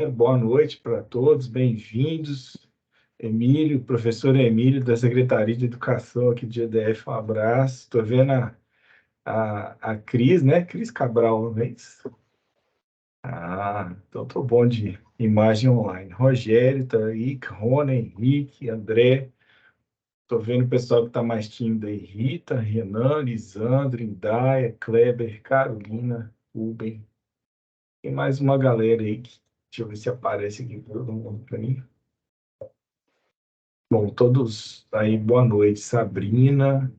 Boa noite para todos, bem-vindos. Emílio, professor Emílio, da Secretaria de Educação aqui de EDF, um abraço. Estou vendo a Cris, né? Cris Cabral, não é isso? Então estou bom de imagem online. Rogério está aí, Rona, Henrique, André. Estou vendo o pessoal que está mais tímido aí. Rita, Renan, Lisandro, Indaia, Kleber, Carolina, Ruben. Tem mais uma galera aí. Deixa eu ver se aparece aqui todo mundo para mim. Bom, todos aí, boa noite. Sabrina,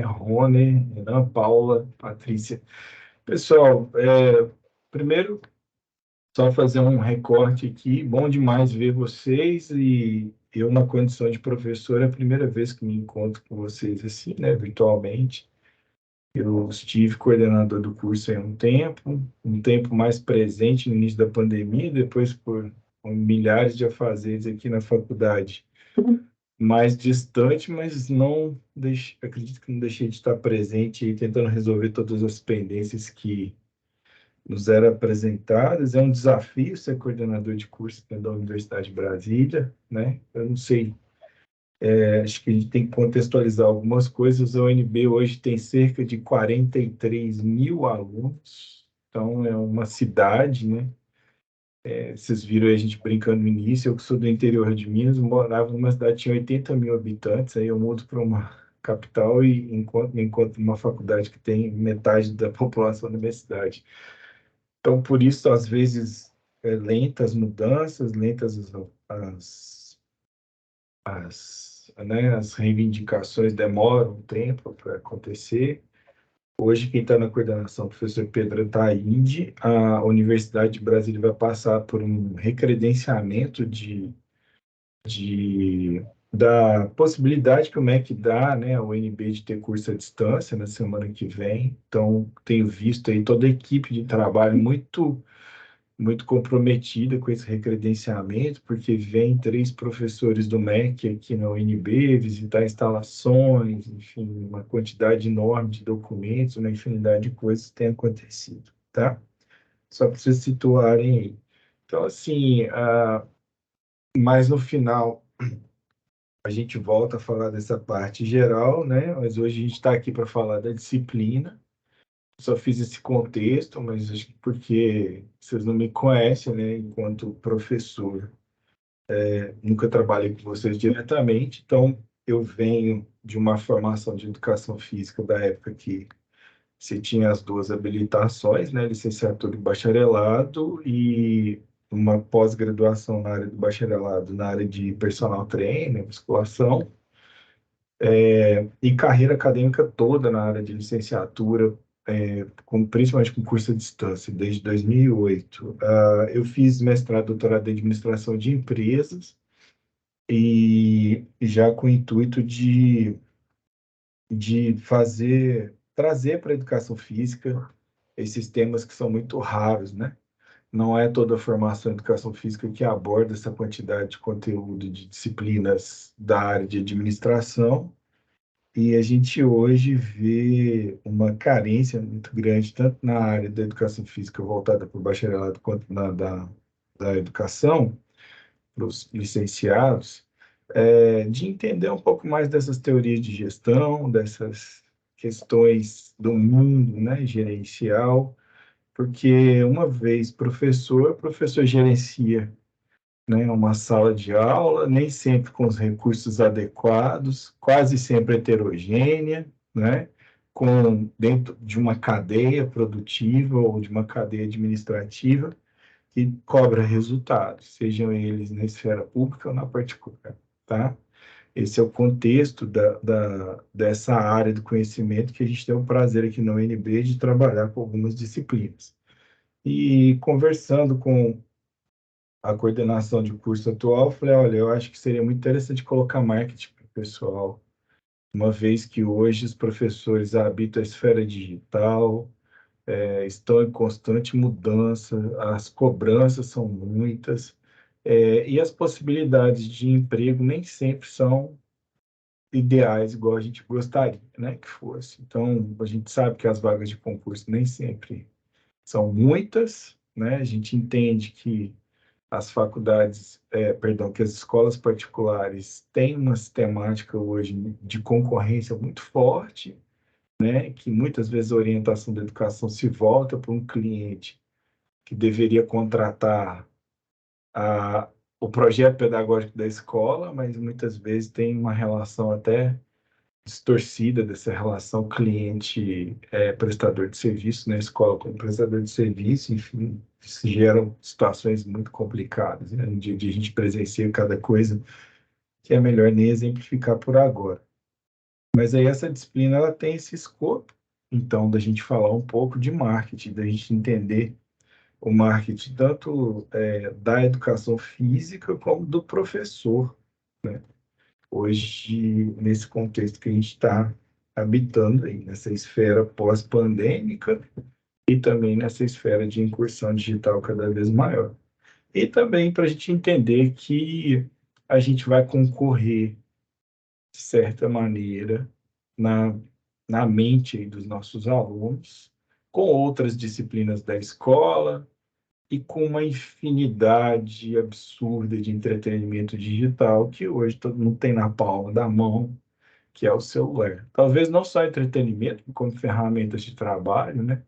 Rony, Renan, Paula, Patrícia. Pessoal, primeiro, só fazer um recorte aqui. Bom demais ver vocês e eu, na condição de professor, é a primeira vez que me encontro com vocês assim, né, virtualmente. Eu estive coordenador do curso há um tempo mais presente no início da pandemia, depois por milhares de afazeres aqui na faculdade mais distante, mas não acredito que não deixei de estar presente e tentando resolver todas as pendências que nos eram apresentadas. É um desafio ser coordenador de curso dentro da Universidade de Brasília, né? Eu não sei, acho que a gente tem que contextualizar algumas coisas. A UNB hoje tem cerca de 43 mil alunos, então é uma cidade, né? Vocês viram aí a gente brincando no início, eu que sou do interior de Minas, morava numa cidade que tinha 80 mil habitantes, aí eu mudo para uma capital e encontro uma faculdade que tem metade da população da minha cidade. Então, por isso, às vezes, lentas mudanças, lentas as reivindicações demoram um tempo para acontecer. Hoje, quem está na coordenação, o professor Pedro Ataíde, a Universidade de Brasília vai passar por um recredenciamento da possibilidade que o MEC dá, né, ao UNB de ter curso à distância na semana que vem. Então, tenho visto aí toda a equipe de trabalho muito comprometida com esse recredenciamento, porque vem 3 professores do MEC aqui na UNB visitar instalações, enfim, uma quantidade enorme de documentos, uma infinidade de coisas tem acontecido, tá? Só para vocês situarem aí. Então, assim, mas no final a gente volta a falar dessa parte geral, né? Mas hoje a gente está aqui para falar da disciplina. Só fiz esse contexto, mas acho que porque vocês não me conhecem, né, enquanto professor. Nunca trabalhei com vocês diretamente, então eu venho de uma formação de educação física da época que você tinha as duas habilitações, né, licenciatura e bacharelado, e uma pós-graduação na área do bacharelado, na área de personal trainer, musculação, e carreira acadêmica toda na área de licenciatura, principalmente com curso à distância, desde 2008. Eu fiz mestrado, doutorado em administração de empresas, e já com o intuito de trazer para a educação física esses temas que são muito raros, né? Não é toda a formação em educação física que aborda essa quantidade de conteúdo de disciplinas da área de administração, e a gente hoje vê uma carência muito grande, tanto na área da educação física voltada para o bacharelado, quanto da educação, para os licenciados, de entender um pouco mais dessas teorias de gestão, dessas questões do mundo, né, gerencial, porque uma vez professor, o professor gerencia, né, uma sala de aula, nem sempre com os recursos adequados, quase sempre heterogênea, né, com dentro de uma cadeia produtiva ou de uma cadeia administrativa que cobra resultados, sejam eles na esfera pública ou na particular, tá? Esse é o contexto dessa área do conhecimento que a gente tem o prazer aqui na UNB de trabalhar com algumas disciplinas. E conversando com a coordenação de curso atual, eu falei, olha, eu acho que seria muito interessante colocar marketing para o pessoal, uma vez que hoje os professores habitam a esfera digital, estão em constante mudança, as cobranças são muitas, e as possibilidades de emprego nem sempre são ideais, igual a gente gostaria, né, que fosse. Então, a gente sabe que as vagas de concurso nem sempre são muitas, né? A gente entende que as faculdades, perdão, que as escolas particulares têm uma sistemática hoje de concorrência muito forte, né? Que muitas vezes a orientação da educação se volta para um cliente que deveria contratar a, o projeto pedagógico da escola, mas muitas vezes tem uma relação até distorcida dessa relação cliente-prestador de serviço, na escola como prestador de serviço, enfim, isso gera situações muito complicadas, né? No dia a dia a gente presencia cada coisa que é melhor nem exemplificar por agora. Mas aí essa disciplina ela tem esse escopo, então, da gente falar um pouco de marketing, da gente entender o marketing tanto da educação física como do professor, né? Hoje, nesse contexto que a gente está habitando aí, nessa esfera pós-pandêmica e também nessa esfera de incursão digital cada vez maior. E também para a gente entender que a gente vai concorrer, de certa maneira, na, na mente aí dos nossos alunos, com outras disciplinas da escola, e com uma infinidade absurda de entretenimento digital que hoje todo mundo tem na palma da mão, que é o celular. Talvez não só entretenimento, como ferramentas de trabalho, né?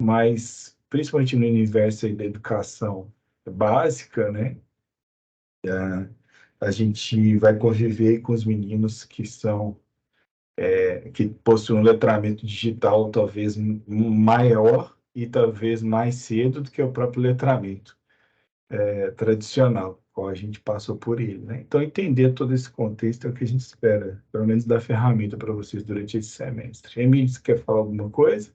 Mas principalmente no universo aí da educação básica, né? A gente vai conviver com os meninos que possuem um letramento digital talvez maior e talvez mais cedo do que o próprio letramento tradicional, qual a gente passou por ele, né? Então, entender todo esse contexto é o que a gente espera, pelo menos dar ferramenta para vocês durante esse semestre. Emílio, você quer falar alguma coisa?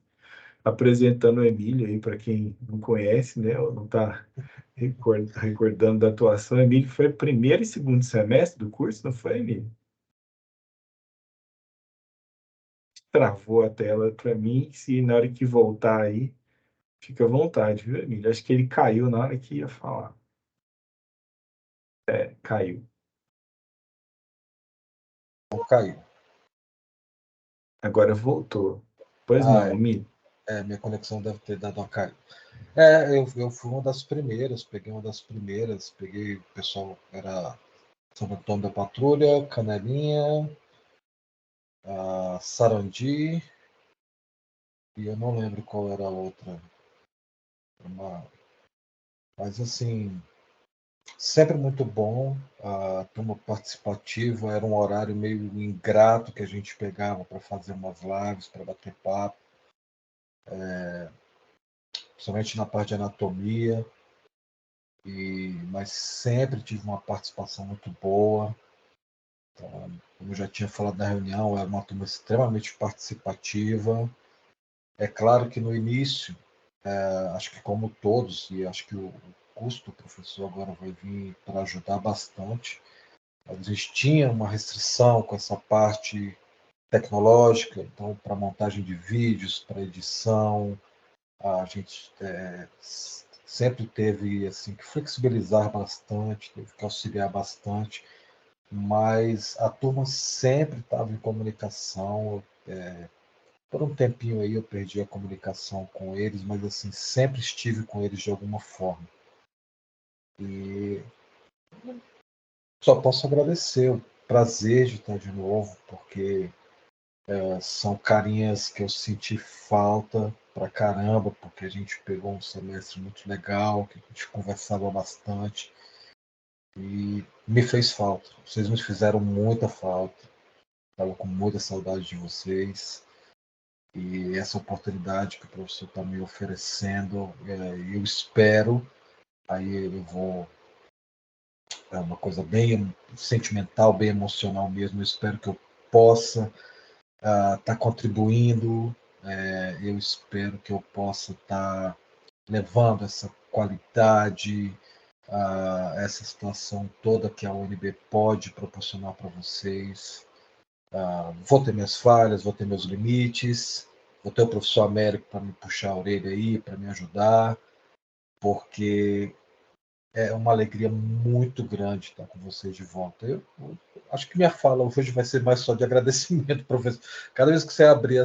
Apresentando o Emílio aí, para quem não conhece, né, ou não está recordando da atuação, Emílio foi primeiro e segundo semestre do curso, não foi, Emílio? Travou a tela para mim, se na hora que voltar aí, fica à vontade, viu, Emílio? Acho que ele caiu na hora que ia falar. Caiu. Não caiu. Agora voltou. Pois Ah, não, Emílio. minha conexão deve ter dado uma caída. Eu fui uma das primeiras, peguei uma das primeiras, peguei o pessoal, era São Antônio da Patrulha, Canelinha, Sarandi, e eu não lembro qual era a outra. Uma, mas assim, sempre muito bom, a turma participativa, era um horário meio ingrato que a gente pegava para fazer umas lives, para bater papo, principalmente na parte de anatomia, mas sempre tive uma participação muito boa. Então, como eu já tinha falado na reunião, era uma turma extremamente participativa. É claro que no início, acho que como todos, e acho que o custo do professor agora vai vir para ajudar bastante. A gente tinha uma restrição com essa parte tecnológica, então para montagem de vídeos, para edição, a gente sempre teve assim que flexibilizar bastante, teve que auxiliar bastante, mas a turma sempre estava em comunicação. Por um tempinho aí eu perdi a comunicação com eles, mas assim sempre estive com eles de alguma forma. E só posso agradecer o prazer de estar de novo, porque são carinhas que eu senti falta pra caramba, porque a gente pegou um semestre muito legal, que a gente conversava bastante e me fez falta. Vocês me fizeram muita falta. Estava com muita saudade de vocês. E essa oportunidade que o professor está me oferecendo, eu espero, aí eu vou, é uma coisa bem sentimental, bem emocional mesmo, eu espero que eu possa estar contribuindo, eu espero que eu possa estar levando essa qualidade, essa situação toda que a UNB pode proporcionar para vocês. Vou ter minhas falhas, vou ter meus limites, vou ter o professor Américo para me puxar a orelha aí, para me ajudar, porque é uma alegria muito grande estar com vocês de volta. Eu acho que minha fala hoje vai ser mais só de agradecimento, professor. Cada vez que você abrir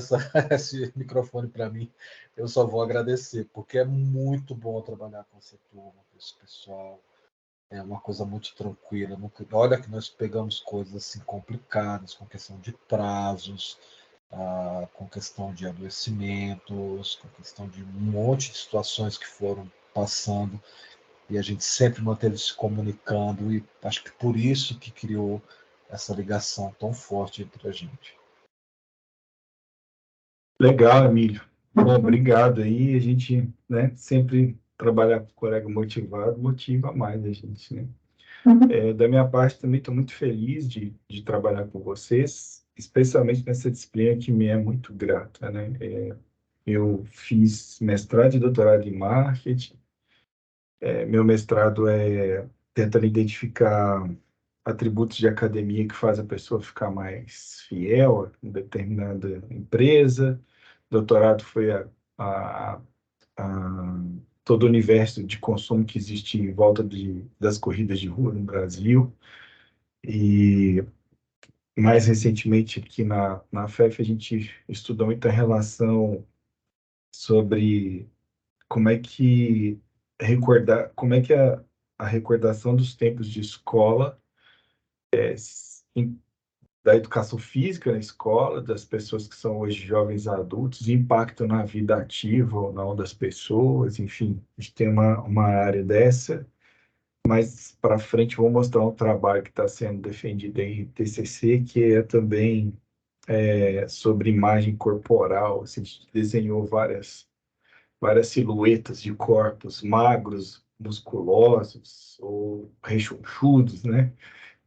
esse microfone para mim, eu só vou agradecer, porque é muito bom trabalhar com essa turma, com esse pessoal. é uma coisa muito tranquila. Olha que nós pegamos coisas assim complicadas, com questão de prazos, com questão de adoecimentos, com questão de um monte de situações que foram passando, e a gente sempre manteve se comunicando, e acho que por isso que criou essa ligação tão forte entre a gente. Legal, Emílio. Bom, obrigado aí. A gente, né, sempre trabalhar com colega motivado motiva mais a gente, né? Da minha parte, também estou muito feliz de trabalhar com vocês, especialmente nessa disciplina que me é muito grata, né? Eu fiz mestrado e doutorado em marketing. Meu mestrado é tentando identificar atributos de academia que faz a pessoa ficar mais fiel a uma determinada empresa. Doutorado foi a, a todo o universo de consumo que existe em volta das corridas de rua no Brasil. E mais recentemente aqui na FEF a gente estudou muita relação sobre como é que como é que a recordação dos tempos de escola da educação física na escola, das pessoas que são hoje jovens adultos, impactam na vida ativa ou não das pessoas, enfim, a gente tem uma área dessa. Mais para frente vou mostrar um trabalho que está sendo defendido em TCC, que é também sobre imagem corporal. Assim, a gente desenhou várias silhuetas de corpos magros, musculosos ou rechonchudos, né?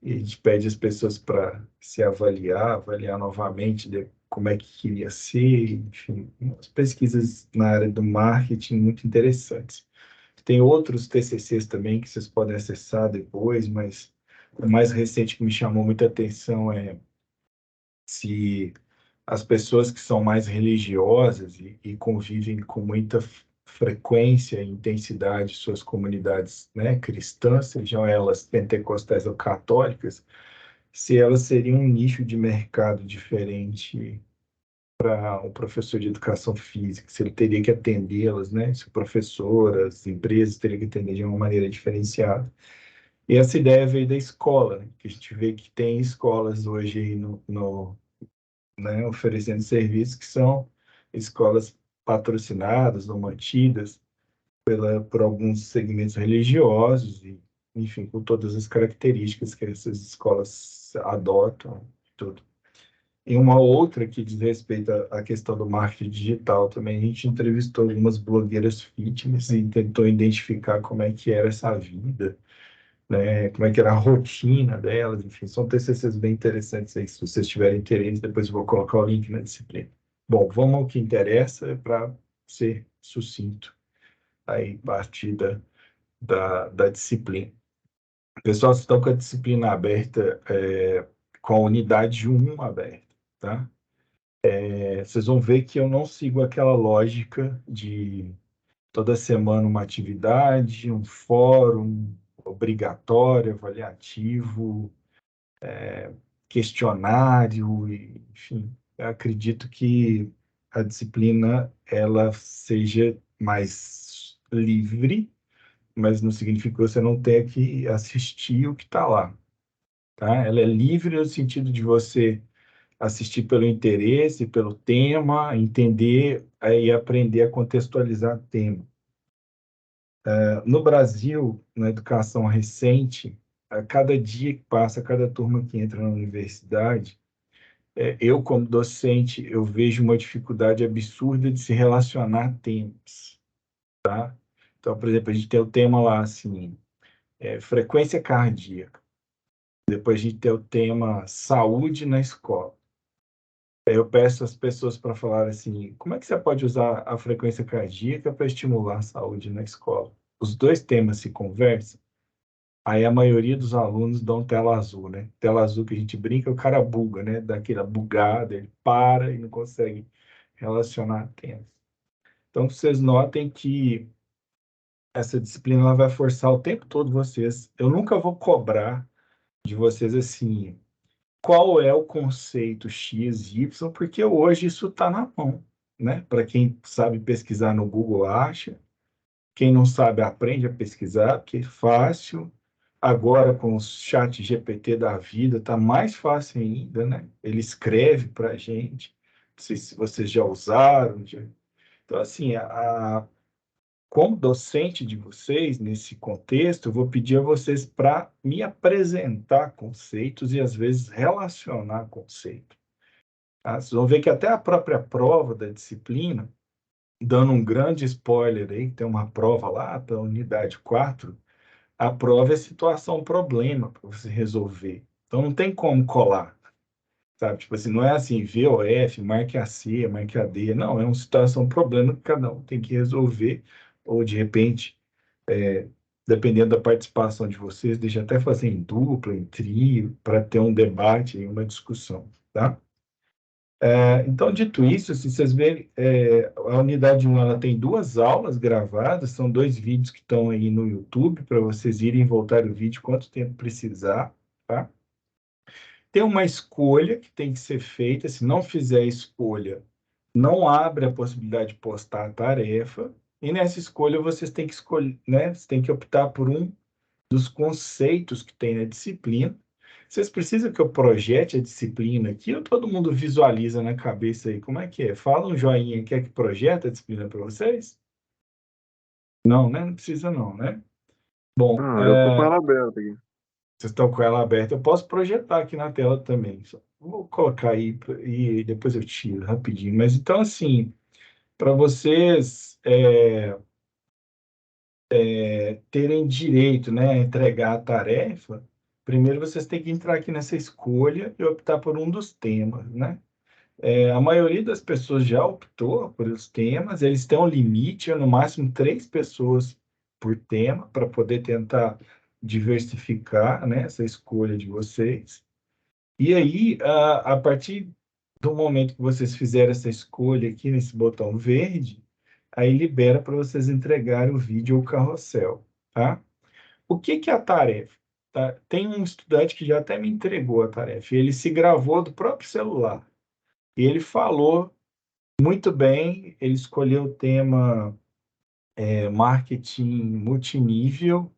E a gente pede às pessoas para se avaliar novamente como é que queria ser, enfim, umas pesquisas na área do marketing muito interessantes. Tem outros TCCs também que vocês podem acessar depois, mas o mais recente que me chamou muita atenção é se as pessoas que são mais religiosas e convivem com muita frequência e intensidade em suas comunidades, né, cristãs, sejam elas pentecostais ou católicas, se elas seriam um nicho de mercado diferente para um professor de educação física, se ele teria que atendê-las, né, se o professor, as empresas teriam que atender de uma maneira diferenciada. E essa ideia veio da escola, né, que a gente vê que tem escolas hoje aí né, oferecendo serviços que são escolas patrocinadas ou mantidas por alguns segmentos religiosos e, enfim, com todas as características que essas escolas adotam, tudo. E uma outra que diz respeito à questão do marketing digital também, a gente entrevistou algumas blogueiras fitness e tentou identificar como é que era essa vida, né, como é que era a rotina delas, enfim, são TCCs bem interessantes aí, se vocês tiverem interesse, depois eu vou colocar o link na disciplina. Bom, vamos ao que interessa para ser sucinto aí, parte da disciplina. Pessoal, vocês estão com a disciplina aberta, com a unidade 1 aberta, tá? Vocês vão ver que eu não sigo aquela lógica de toda semana uma atividade, um fórum obrigatório, avaliativo, questionário, enfim. Eu acredito que a disciplina ela seja mais livre, mas não significa que você não tenha que assistir o que está lá, tá? Ela é livre no sentido de você assistir pelo interesse, pelo tema, entender e aprender a contextualizar o tema. No Brasil, na educação recente, a cada dia que passa, cada turma que entra na universidade, eu, como docente, eu vejo uma dificuldade absurda de se relacionar a temas. Então, por exemplo, a gente tem o tema lá, assim, frequência cardíaca. Depois a gente tem o tema saúde na escola. Eu peço às pessoas para falar assim, como é que você pode usar a frequência cardíaca para estimular a saúde na escola? Os dois temas se conversam, aí a maioria dos alunos dão tela azul, né? Tela azul que a gente brinca, o cara buga, né? Dá aquela bugada, ele para e não consegue relacionar temas. Então, vocês notem que essa disciplina ela vai forçar o tempo todo vocês. Eu nunca vou cobrar de vocês assim, qual é o conceito X, Y, porque hoje isso está na mão, né? Para quem sabe pesquisar no Google, acha. Quem não sabe, aprende a pesquisar, porque é fácil. Agora, com o chat GPT da vida, está mais fácil ainda, né? Ele escreve para a gente. Não sei se vocês já usaram. Então, assim, como docente de vocês, nesse contexto, eu vou pedir a vocês para me apresentar conceitos e, às vezes, relacionar conceitos. Tá? Vocês vão ver que até a própria prova da disciplina, dando um grande spoiler aí, tem uma prova lá para a unidade 4, a prova é situação-problema para você resolver. Então, não tem como colar, sabe? Tipo assim, não é assim, VOF, marque a C, marque a D. Não, é uma situação-problema que cada um tem que resolver, ou, de repente, dependendo da participação de vocês, deixa até fazer em dupla, em trio, para ter um debate e uma discussão, tá? Então, dito isso, se vocês verem, a unidade 1 ela tem 2 aulas gravadas, são 2 vídeos que estão aí no YouTube, para vocês irem e voltar o vídeo quanto tempo precisar, tá? Tem uma escolha que tem que ser feita, se não fizer a escolha, não abre a possibilidade de postar a tarefa, e nessa escolha vocês têm que escolher, né? Vocês têm que optar por um dos conceitos que tem na disciplina. Vocês precisam que eu projete a disciplina aqui ou todo mundo visualiza na cabeça aí? Como é que é? Fala um joinha, quer que projete a disciplina para vocês? Não, né? Não precisa não, né? Bom, Ah, eu tô com ela aberta aqui. vocês estão com ela aberta, eu posso projetar aqui na tela também. Vou colocar aí e depois eu tiro rapidinho. Mas então, assim, para vocês terem direito, né, a entregar a tarefa, primeiro vocês têm que entrar aqui nessa escolha e optar por um dos temas, né? A maioria das pessoas já optou por os temas, eles têm um limite, no máximo 3 pessoas por tema, para poder tentar diversificar, né, essa escolha de vocês. E aí, a partir do momento que vocês fizeram essa escolha aqui nesse botão verde, aí libera para vocês entregarem o vídeo ou o carrossel, tá? O que que é a tarefa? Tá? Tem um estudante que já até me entregou a tarefa, e ele se gravou do próprio celular. E ele falou muito bem, ele escolheu o tema marketing multinível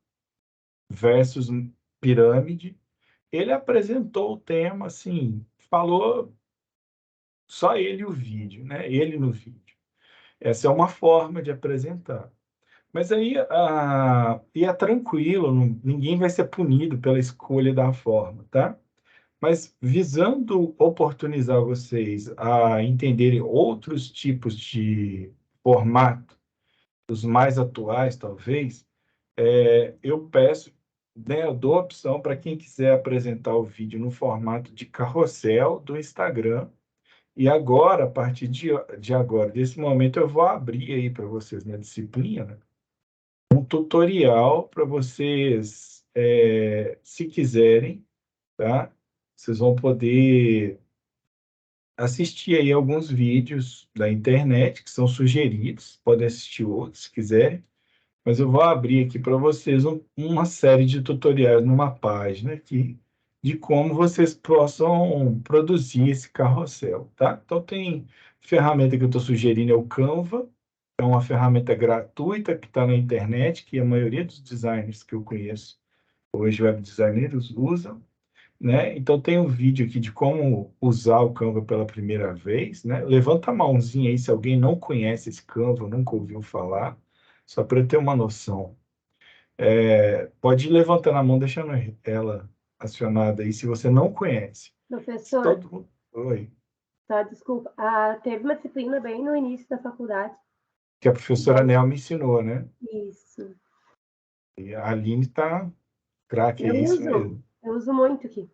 versus pirâmide. Ele apresentou o tema, assim, falou só ele e o vídeo, né? Ele no vídeo. Essa é uma forma de apresentar. Mas aí, e é tranquilo, ninguém vai ser punido pela escolha da forma, tá? Mas visando oportunizar vocês a entenderem outros tipos de formato, os mais atuais, talvez, eu peço, né, eu dou a opção para quem quiser apresentar o vídeo no formato de carrossel do Instagram. E agora, a partir de agora, desse momento, eu vou abrir aí para vocês na disciplina um tutorial para vocês, se quiserem, tá? Vocês vão poder assistir aí alguns vídeos da internet que são sugeridos, podem assistir outros se quiserem, mas eu vou abrir aqui para vocês uma série de tutoriais numa página aqui de como vocês possam produzir esse carrossel, tá? Então tem ferramenta que eu estou sugerindo é o Canva, é uma ferramenta gratuita que está na internet, que a maioria dos designers que eu conheço hoje, web designers, usam, né? Então tem um vídeo aqui de como usar o Canva pela primeira vez, né? Levanta a mãozinha aí se alguém não conhece esse Canva, nunca ouviu falar, só para eu ter uma noção. Pode ir levantando a mão, deixando ela acionada aí, se você não conhece. Professor, Todo mundo... Oi. tá, desculpa. Teve uma disciplina bem no início da faculdade. Que a professora Nel me ensinou, né? Isso. E a Aline tá craque, é Eu isso uso, mesmo. eu uso muito aqui.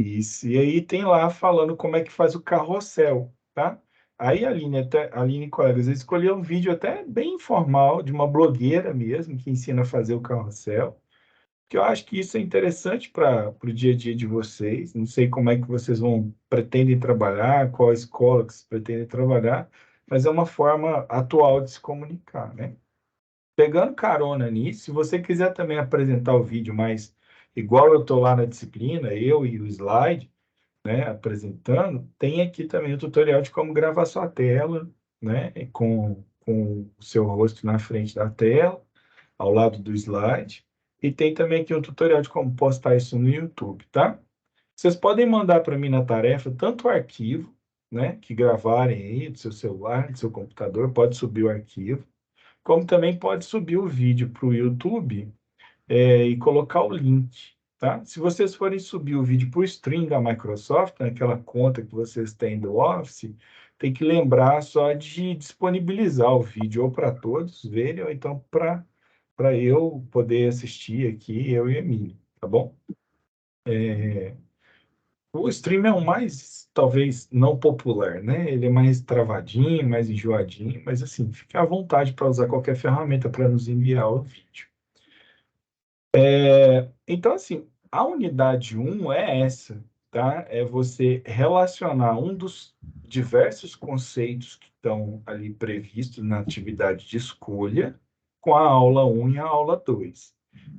Isso. E aí tem lá falando como é que faz o carrossel, tá? Aí a Aline e colegas, eles escolheram um vídeo até bem informal, de uma blogueira mesmo, que ensina a fazer o carrossel, que eu acho que isso é interessante para o dia a dia de vocês. Não sei como é que vocês pretendem trabalhar, qual a escola que vocês pretendem trabalhar, mas é uma forma atual de se comunicar, né? Pegando carona nisso, se você quiser também apresentar o vídeo, mas igual eu estou lá na disciplina, eu e o slide, né, apresentando, tem aqui também o tutorial de como gravar sua tela, né, com o seu rosto na frente da tela, ao lado do slide, e tem também aqui um tutorial de como postar isso no YouTube, tá? Vocês podem mandar para mim na tarefa tanto o arquivo, né, que gravarem aí do seu celular, do seu computador, pode subir o arquivo, como também pode subir o vídeo para o YouTube e colocar o link, tá? Se vocês forem subir o vídeo para o stream da Microsoft, naquela conta que vocês têm do Office, tem que lembrar só de disponibilizar o vídeo ou para todos verem, ou então para eu poder assistir aqui, eu e a Emília, tá bom? O stream é o mais, talvez, não popular, né? Ele é mais travadinho, mais enjoadinho, mas assim, fique à vontade para usar qualquer ferramenta para nos enviar o vídeo. Então, assim, a unidade 1 é essa, tá? É você relacionar um dos diversos conceitos que estão ali previstos na atividade de escolha com a aula 1 e a aula 2.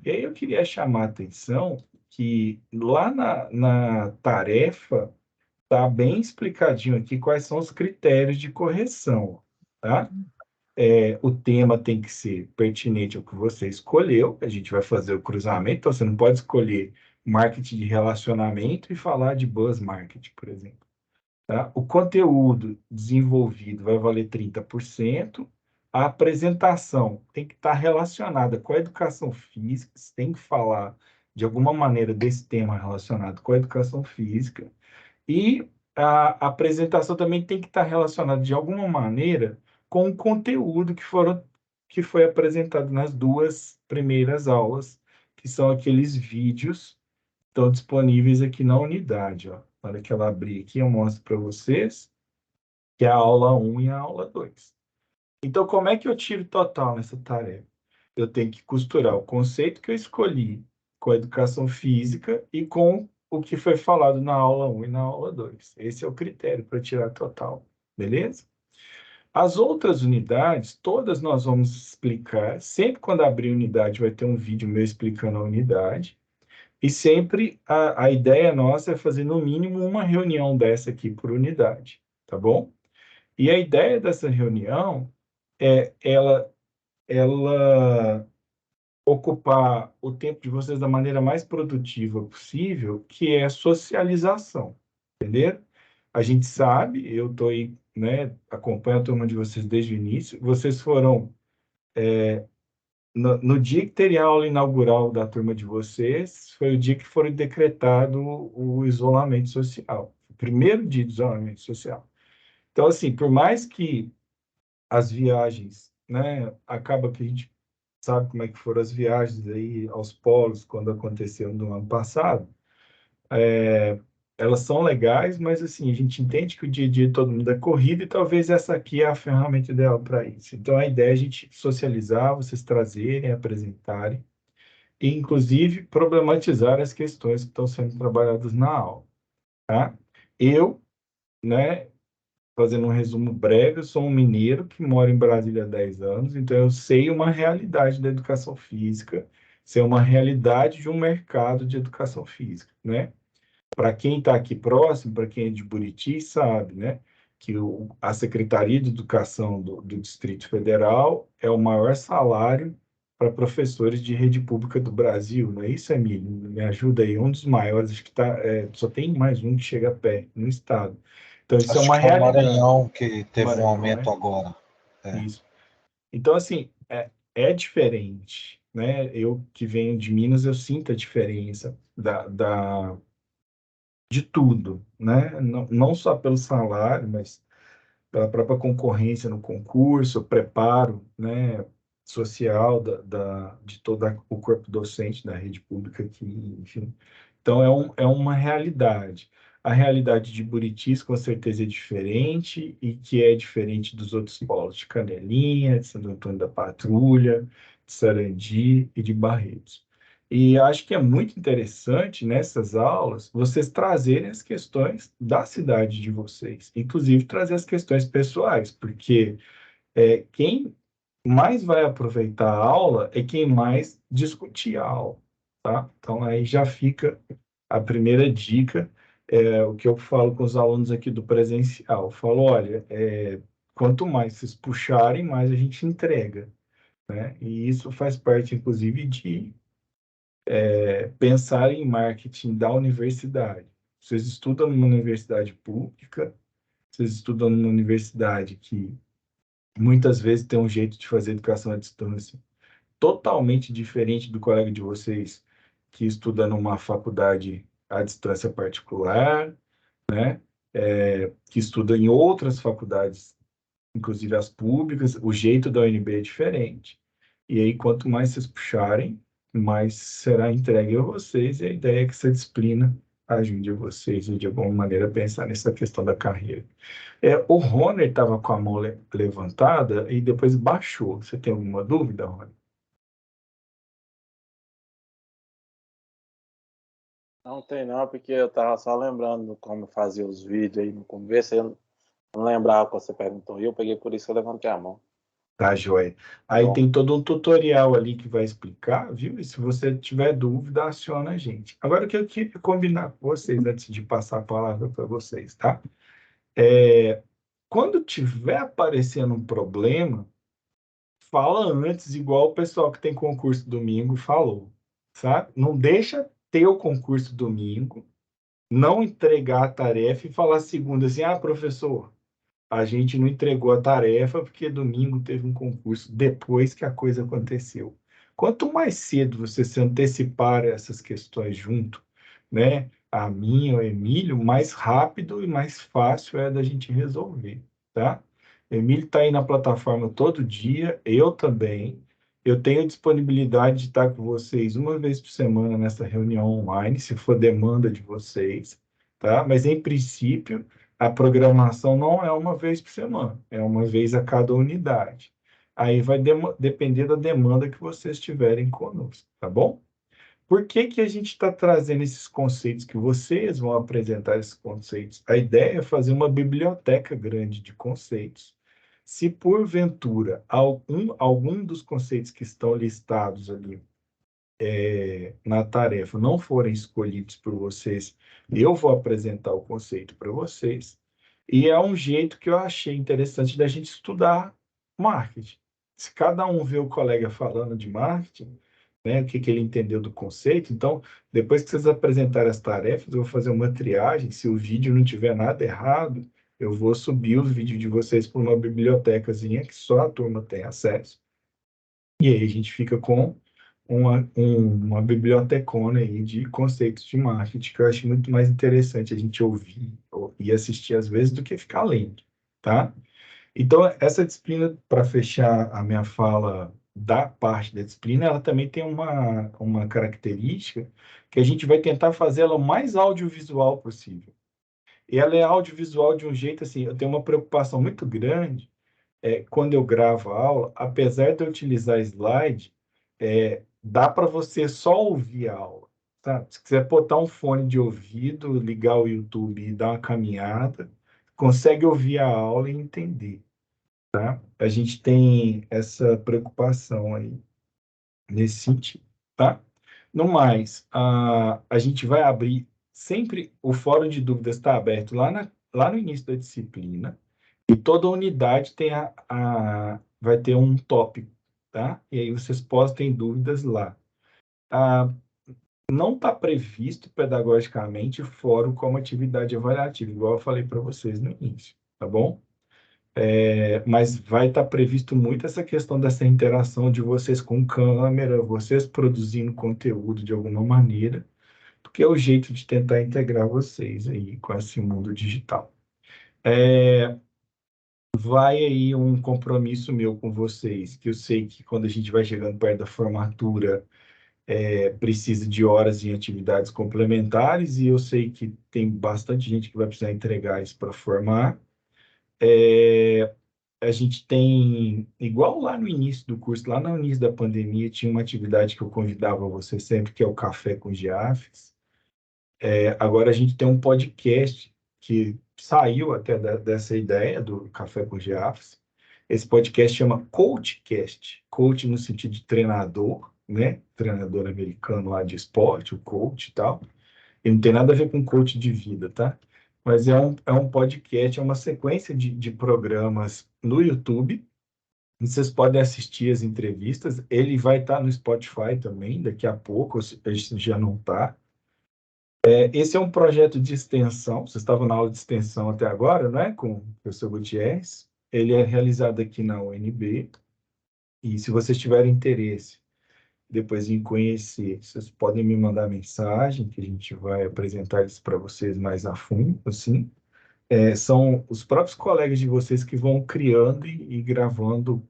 E aí eu queria chamar a atenção que lá na tarefa está bem explicadinho aqui quais são os critérios de correção, tá? O tema tem que ser pertinente ao que você escolheu, a gente vai fazer o cruzamento, então você não pode escolher marketing de relacionamento e falar de buzz marketing, por exemplo. Tá? O conteúdo desenvolvido vai valer 30%, a apresentação tem que estar relacionada com a educação física, você tem que falar de alguma maneira desse tema relacionado com a educação física, e a apresentação também tem que estar relacionada de alguma maneira com o conteúdo que foi apresentado nas duas primeiras aulas, que são aqueles vídeos que estão disponíveis aqui na unidade. Ó. Na hora que ela abrir aqui, eu mostro para vocês, que é a aula 1 e a aula 2. Então, como é que eu tiro total nessa tarefa? Eu tenho que costurar o conceito que eu escolhi com a educação física e com o que foi falado na aula 1 e na aula 2. Esse é o critério para tirar total, beleza? As outras unidades, todas nós vamos explicar. Sempre quando abrir unidade, vai ter um vídeo meu explicando a unidade. E sempre a ideia nossa é fazer no mínimo uma reunião dessa aqui por unidade, tá bom? E a ideia dessa reunião é ela ocupar o tempo de vocês da maneira mais produtiva possível, que é a socialização, entendeu? A gente sabe, eu estou aí, né, acompanho a turma de vocês desde o início, vocês foram, no dia que teria a aula inaugural da turma de vocês, foi o dia que foi decretado o isolamento social, o primeiro dia de isolamento social. Então, assim, por mais que as viagens, né, acaba que a gente sabe como é que foram as viagens aí aos polos quando aconteceu no ano passado. Elas são legais, mas assim, a gente entende que o dia a dia de todo mundo é corrido e talvez essa aqui é a ferramenta ideal para isso. Então, a ideia é a gente socializar, vocês trazerem, apresentarem e, inclusive, problematizar as questões que estão sendo trabalhadas na aula, tá? Eu, né, fazendo um resumo breve, eu sou um mineiro que mora em Brasília há 10 anos, então eu sei uma realidade da educação física, sei uma realidade de um mercado de educação física, né? Para quem está aqui próximo, para quem é de Buriti, sabe, né? Que a Secretaria de Educação do Distrito Federal é o maior salário para professores de rede pública do Brasil, não é isso, Emílio? Me ajuda aí, um dos maiores, acho que só tem mais um que chega perto no estado. Então, isso é Acho uma que é o realidade. Maranhão que teve um Maranhão, aumento né? agora. É. Isso. Então, assim, é diferente, né? Eu que venho de Minas, eu sinto a diferença de tudo, né? Não só pelo salário, mas pela própria concorrência no concurso, preparo, né, social de todo o corpo docente da rede pública aqui, enfim. Então, é uma realidade. A realidade de Buritis, com certeza, é diferente e que é diferente dos outros polos, de Canelinha, de Santo Antônio da Patrulha, de Sarandi e de Barretos. E acho que é muito interessante nessas aulas vocês trazerem as questões da cidade de vocês, inclusive trazer as questões pessoais, porque quem mais vai aproveitar a aula é quem mais discutir a aula, tá? Então aí já fica a primeira dica, o que eu falo com os alunos aqui do presencial. Eu falo, olha, quanto mais vocês puxarem, mais a gente entrega, né? E isso faz parte, inclusive, de pensar em marketing da universidade. Vocês estudam numa universidade pública, vocês estudam numa universidade que muitas vezes tem um jeito de fazer educação à distância totalmente diferente do colega de vocês que estuda numa faculdade à distância particular, né? Que estuda em outras faculdades, inclusive as públicas, o jeito da UNB é diferente. E aí, quanto mais vocês puxarem, mais será entregue a vocês, e a ideia é que essa disciplina ajude a vocês, de alguma maneira, a pensar nessa questão da carreira. O Rony estava com a mão levantada e depois baixou. Você tem alguma dúvida, Rony? Não tem não, porque eu tava só lembrando como fazia os vídeos aí no começo, eu não lembrava o que você perguntou, e eu peguei por isso que eu levantei a mão. Tá, joia. Tá Aí bom. tem todo um tutorial ali que vai explicar, viu? E se você tiver dúvida, aciona a gente. Agora, o que eu queria combinar com vocês, antes de passar a palavra para vocês, tá? Quando tiver aparecendo um problema, fala antes, igual o pessoal que tem concurso domingo falou, sabe? Não deixa ter o concurso domingo, não entregar a tarefa e falar segunda assim, professor, a gente não entregou a tarefa porque domingo teve um concurso depois que a coisa aconteceu. Quanto mais cedo você se antecipar a essas questões junto, né, a mim, ao Emílio, mais rápido e mais fácil é da gente resolver, tá? Emílio está aí na plataforma todo dia, eu também. Eu tenho disponibilidade de estar com vocês uma vez por semana nessa reunião online, se for demanda de vocês, tá? Mas, em princípio, a programação não é uma vez por semana, é uma vez a cada unidade. Aí vai depender da demanda que vocês tiverem conosco, tá bom? Por que que a gente está trazendo esses conceitos, que vocês vão apresentar esses conceitos? A ideia é fazer uma biblioteca grande de conceitos. Se porventura algum dos conceitos que estão listados ali na tarefa não forem escolhidos por vocês, eu vou apresentar o conceito para vocês. E é um jeito que eu achei interessante da gente estudar marketing. Se cada um vê o colega falando de marketing, né, o que que ele entendeu do conceito, então, depois que vocês apresentarem as tarefas, eu vou fazer uma triagem. Se o vídeo não tiver nada errado, eu vou subir os vídeos de vocês para uma bibliotecazinha que só a turma tem acesso. E aí a gente fica com uma bibliotecona aí de conceitos de marketing, que eu acho muito mais interessante a gente ouvir e assistir às vezes do que ficar lendo, tá? Então, essa disciplina, para fechar a minha fala da parte da disciplina, ela também tem uma característica que a gente vai tentar fazer ela o mais audiovisual possível. E ela é audiovisual de um jeito assim, eu tenho uma preocupação muito grande quando eu gravo a aula, apesar de eu utilizar slide, dá para você só ouvir a aula, tá? Se quiser botar um fone de ouvido, ligar o YouTube e dar uma caminhada, consegue ouvir a aula e entender, tá? A gente tem essa preocupação aí nesse sentido, tá? No mais, a gente vai abrir sempre, o fórum de dúvidas está aberto lá no início da disciplina, e toda unidade vai ter um tópico, tá? E aí vocês postem dúvidas lá. Não está previsto pedagogicamente fórum como atividade avaliativa, igual eu falei para vocês no início, tá bom? Mas vai estar previsto muito essa questão dessa interação de vocês com câmera, vocês produzindo conteúdo de alguma maneira, porque é o jeito de tentar integrar vocês aí com esse mundo digital. Vai aí um compromisso meu com vocês, que eu sei que quando a gente vai chegando perto da formatura, precisa de horas em atividades complementares, e eu sei que tem bastante gente que vai precisar entregar isso para formar. A gente tem, igual lá no início do curso, lá no início da pandemia, tinha uma atividade que eu convidava você sempre, que é o Café com Giafes. Agora a gente tem um podcast que saiu até dessa ideia do Café com Giafes. Esse podcast chama CoachCast. Coach no sentido de treinador, né? Treinador americano lá de esporte, o coach e tal. E não tem nada a ver com coach de vida, tá? Mas é um podcast, é uma sequência de programas no YouTube, Vocês podem assistir as entrevistas. Ele vai estar no Spotify também, daqui a pouco, a gente já não está. Esse é um projeto de extensão. Vocês estavam na aula de extensão até agora, não é? Com o professor Gutierrez. Ele é realizado aqui na UNB. E se vocês tiverem interesse depois em conhecer, vocês podem me mandar mensagem, que a gente vai apresentar isso para vocês mais a fundo, assim. São os próprios colegas de vocês que vão criando e gravando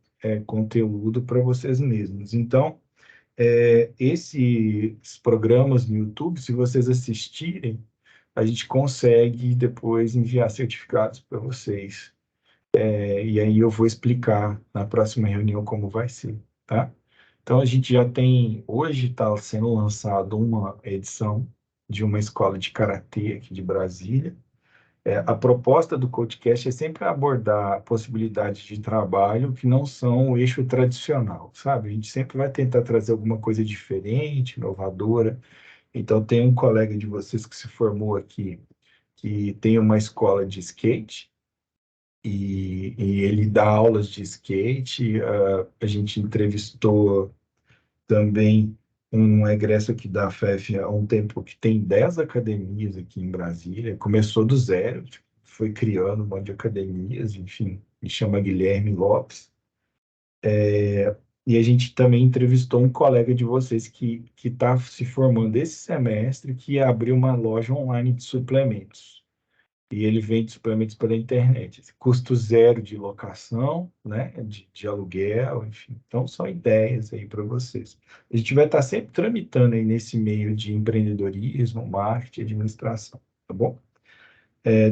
conteúdo para vocês mesmos. Então, esses programas no YouTube, se vocês assistirem, a gente consegue depois enviar certificados para vocês. E aí eu vou explicar na próxima reunião como vai ser, tá? Então, a gente já tem, hoje está sendo lançado uma edição de uma escola de karatê aqui de Brasília. A proposta do CoachCast é sempre abordar possibilidades de trabalho que não são o eixo tradicional, sabe? A gente sempre vai tentar trazer alguma coisa diferente, inovadora. Então, tem um colega de vocês que se formou aqui, que tem uma escola de skate, e ele dá aulas de skate. A gente entrevistou também um egresso aqui da FEF há um tempo que tem 10 academias aqui em Brasília. Começou do zero, foi criando um monte de academias, enfim, me chama Guilherme Lopes. E a gente também entrevistou um colega de vocês que está se formando esse semestre, que abriu uma loja online de suplementos. E ele vende suplementos pela internet. Custo zero de locação, né? De aluguel, enfim. Então, são ideias aí para vocês. A gente vai estar sempre tramitando aí nesse meio de empreendedorismo, marketing, administração, tá bom?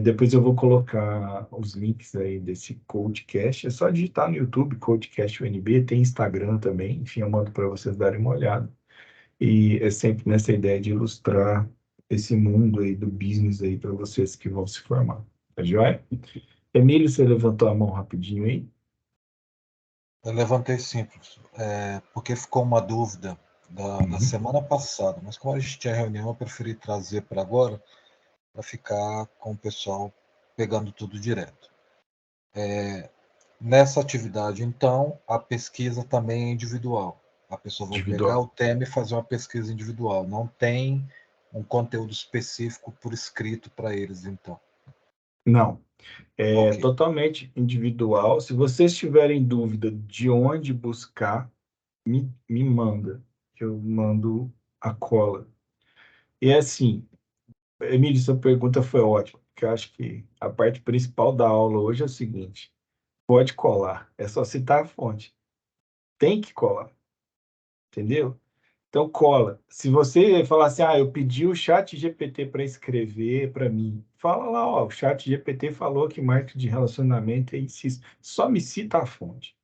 Depois eu vou colocar os links aí desse Codecast. É só digitar no YouTube, Codecast UNB, tem Instagram também. Enfim, eu mando para vocês darem uma olhada. E é sempre nessa ideia de ilustrar esse mundo aí do business aí para vocês que vão se formar. Tá joia? Emílio, você levantou a mão rapidinho aí? Eu levantei sim, professor, porque ficou uma dúvida da semana passada, mas como a gente tinha reunião, eu preferi trazer para agora, para ficar com o pessoal pegando tudo direto. Nessa atividade, então, a pesquisa também é individual. A pessoa vai pegar o tema e fazer uma pesquisa individual. Não tem um conteúdo específico por escrito para eles, então. Não. É Ok. totalmente individual. Se vocês tiverem dúvida de onde buscar, me manda, que eu mando a cola. E assim, Emílio, sua pergunta foi ótima, porque eu acho que a parte principal da aula hoje é o seguinte: pode colar, é só citar a fonte. Tem que colar, entendeu? Então, cola. Se você falar assim, eu pedi o chat GPT para escrever para mim, fala lá, ó, o chat GPT falou que marketing de relacionamento é isso. Só me cita a fonte,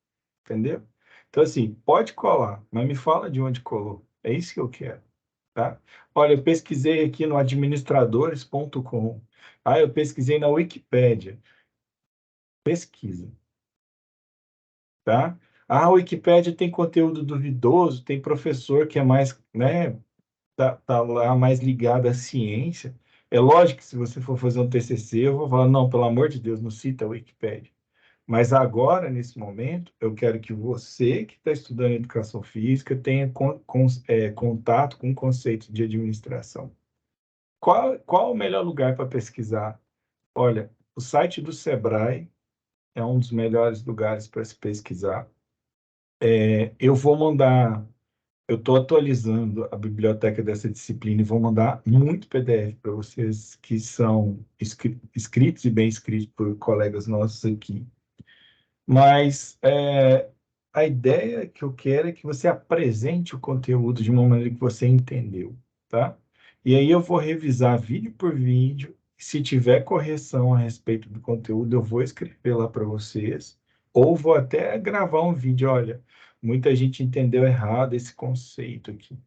entendeu? Então, assim, pode colar, mas me fala de onde colou. É isso que eu quero, tá? Olha, eu pesquisei aqui no administradores.com. Eu pesquisei na Wikipédia. Pesquisa, tá? A Wikipédia tem conteúdo duvidoso, tem professor que é mais, né, tá lá mais ligado à ciência. É lógico que se você for fazer um TCC, eu vou falar, não, pelo amor de Deus, não cita a Wikipédia. Mas agora, nesse momento, eu quero que você que está estudando educação física tenha contato com o conceito de administração. Qual o melhor lugar para pesquisar? Olha, o site do Sebrae é um dos melhores lugares para se pesquisar. Eu vou mandar, eu estou atualizando a biblioteca dessa disciplina e vou mandar muito PDF para vocês que são escritos e bem escritos por colegas nossos aqui. Mas a ideia que eu quero é que você apresente o conteúdo de uma maneira que você entendeu, tá? E aí eu vou revisar vídeo por vídeo. Se tiver correção a respeito do conteúdo, eu vou escrever lá para vocês. Ou vou até gravar um vídeo. Olha, muita gente entendeu errado esse conceito aqui,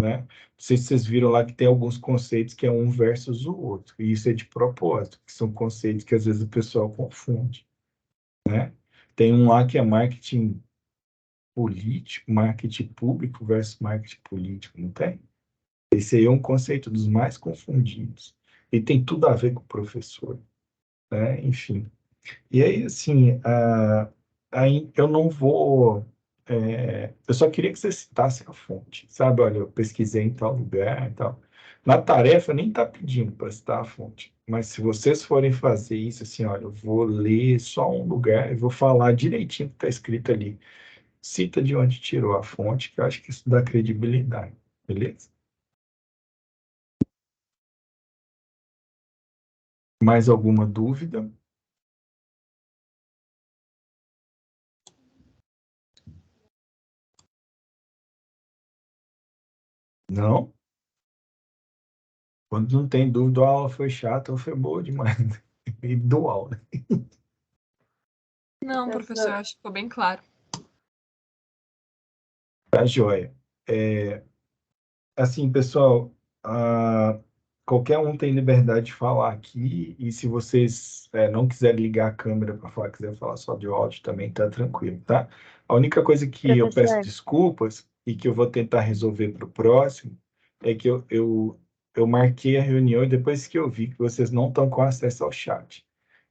né? Não sei se vocês viram lá que tem alguns conceitos que é um versus o outro. E isso é de propósito, que são conceitos que às vezes o pessoal confunde, né? Tem um lá que é marketing político, marketing público versus marketing político, não tem? Esse aí é um conceito dos mais confundidos. E tem tudo a ver com o professor, né? Enfim. E aí, assim, aí eu não vou. Eu só queria que você citasse a fonte, sabe? Olha, eu pesquisei em tal lugar e tal. Na tarefa nem está pedindo para citar a fonte, mas se vocês forem fazer isso, assim, olha, eu vou ler só um lugar e vou falar direitinho o que está escrito ali. Cita de onde tirou a fonte, que eu acho que isso dá credibilidade, beleza? Mais alguma dúvida? Não? Quando não tem dúvida, a aula foi chata ou foi boa demais. E do aula. Não, professor, acho que ficou bem claro. Tá, joia. Assim, pessoal, qualquer um tem liberdade de falar aqui, e se vocês não quiserem ligar a câmera para falar, quiser falar só de áudio, também tá tranquilo, tá? A única coisa que eu peço Professor, desculpas e que eu vou tentar resolver para o próximo é que eu marquei a reunião e depois que eu vi que vocês não estão com acesso ao chat.